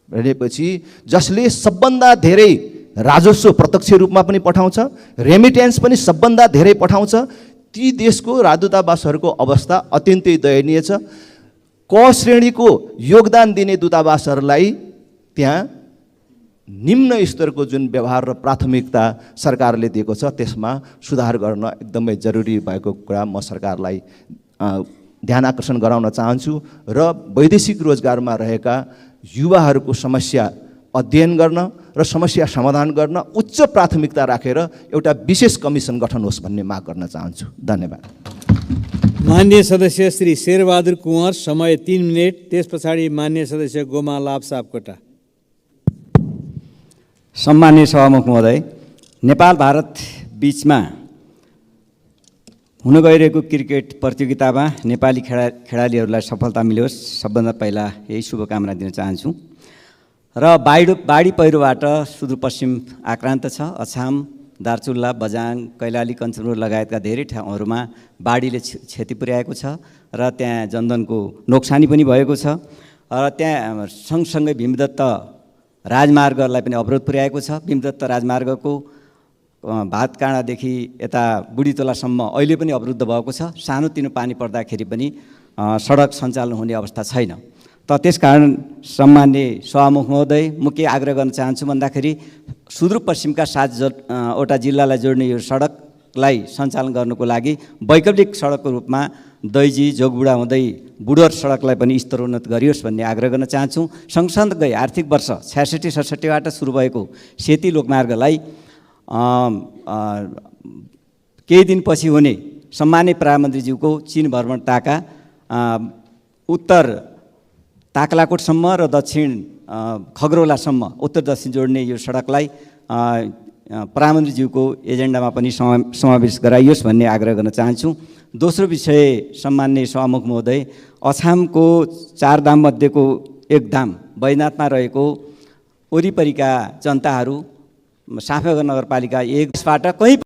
[SPEAKER 10] भनेपछि जसले सबभन्दा धेरै राजस्व प्रत्यक्ष रूपमा पनि पठाउँछ, रेमिटेन्स पनि सबभन्दा धेरै पठाउँछ, ती देशको राजदूतावासहरूको अवस्था अत्यन्तै दयनीय छ। क श्रेणीको योगदान दिने दूतावासहरूलाई त्यहाँ निम्न स्तरको जुन व्यवहार र प्राथमिकता सरकारले दिएको छ त्यसमा सुधार गर्न एकदमै जरुरी भएको कुरा म सरकारलाई ध्यान आकर्षण गराउन चाहन्छु र वैदेशिक रोजगारमा रहेका युवाहरूको समस्या अध्ययन गर्न र समस्या समाधान गर्न उच्च प्राथमिकता राखेर एउटा विशेष कमिसन गठन होस् भन्ने माग गर्न चाहन्छु। धन्यवाद।
[SPEAKER 1] माननीय सदस्य श्री शेरबहादुर कुँवर, समय 3 मिनट। त्यस पछाडि माननीय सदस्य गोमा लाभ सापकोटा।
[SPEAKER 11] सम्माननीय सभामुख महोदय, नेपाल भारत बीचमा हुन गइरहेको क्रिकेट प्रतियोगितामा नेपाली खेलाडीहरूलाई सफलता मिलोस्, सबभन्दा पहिला यही शुभकामना दिन चाहन्छु। र बाढी पहिरोबाट सुदूरपश्चिम आक्रान्त छ। अछाम, दार्चुला, बझाङ, कैलाली, कञ्चनपुर लगायतका धेरै ठाउँहरूमा बाढीले क्षति पुर्याएको छ र त्यहाँ जनधनको नोक्सानी पनि भएको छ र त्यहाँ सँगसँगै भीमदत्त राजमार्गलाई पनि अवरोध पुर्याएको छ। भीमदत्त राजमार्गको भातकाँडादेखि यता बुढीतोलासम्म अहिले पनि अवरुद्ध भएको छ। सानोतिनो पानी पर्दाखेरि पनि सडक सञ्चालन हुने अवस्था छैन। त त्यसकारण सम्माननीय सभामुख महोदय, म के आग्रह गर्न चाहन्छु भन्दाखेरि सुदूरपश्चिमका 7वटा जिल्लालाई जोड्ने यो सडकलाई सञ्चालन गर्नुको लागि वैकल्पिक सडकको रूपमा दैजी जोगबुढा हुँदै बुढोर सडकलाई पनि स्तरोन्नत गरियोस् भन्ने आग्रह गर्न चाहन्छु। सँगसँगै आर्थिक वर्ष 66-67बाट सुरु भएको सेती लोकमार्गलाई केही दिनपछि हुने सम्मान्य प्रधानमन्त्रीज्यूको चीन भ्रमण ताका उत्तर ताक्लाकोटसम्म र दक्षिण खगरौलासम्म उत्तर दक्षिण जोड्ने यो सडकलाई प्रधानमन्त्रीज्यूको एजेन्डामा पनि समावेश गराइयोस् भन्ने आग्रह गर्न चाहन्छु। दोस्रो विषय सम्मान्य सभामुख महोदय, अछामको 4 धाम मध्येको एक धाम बैजनाथमा रहेको वरिपरिका जनताहरू साफेगा नगरपालिका 1बाट कहीँ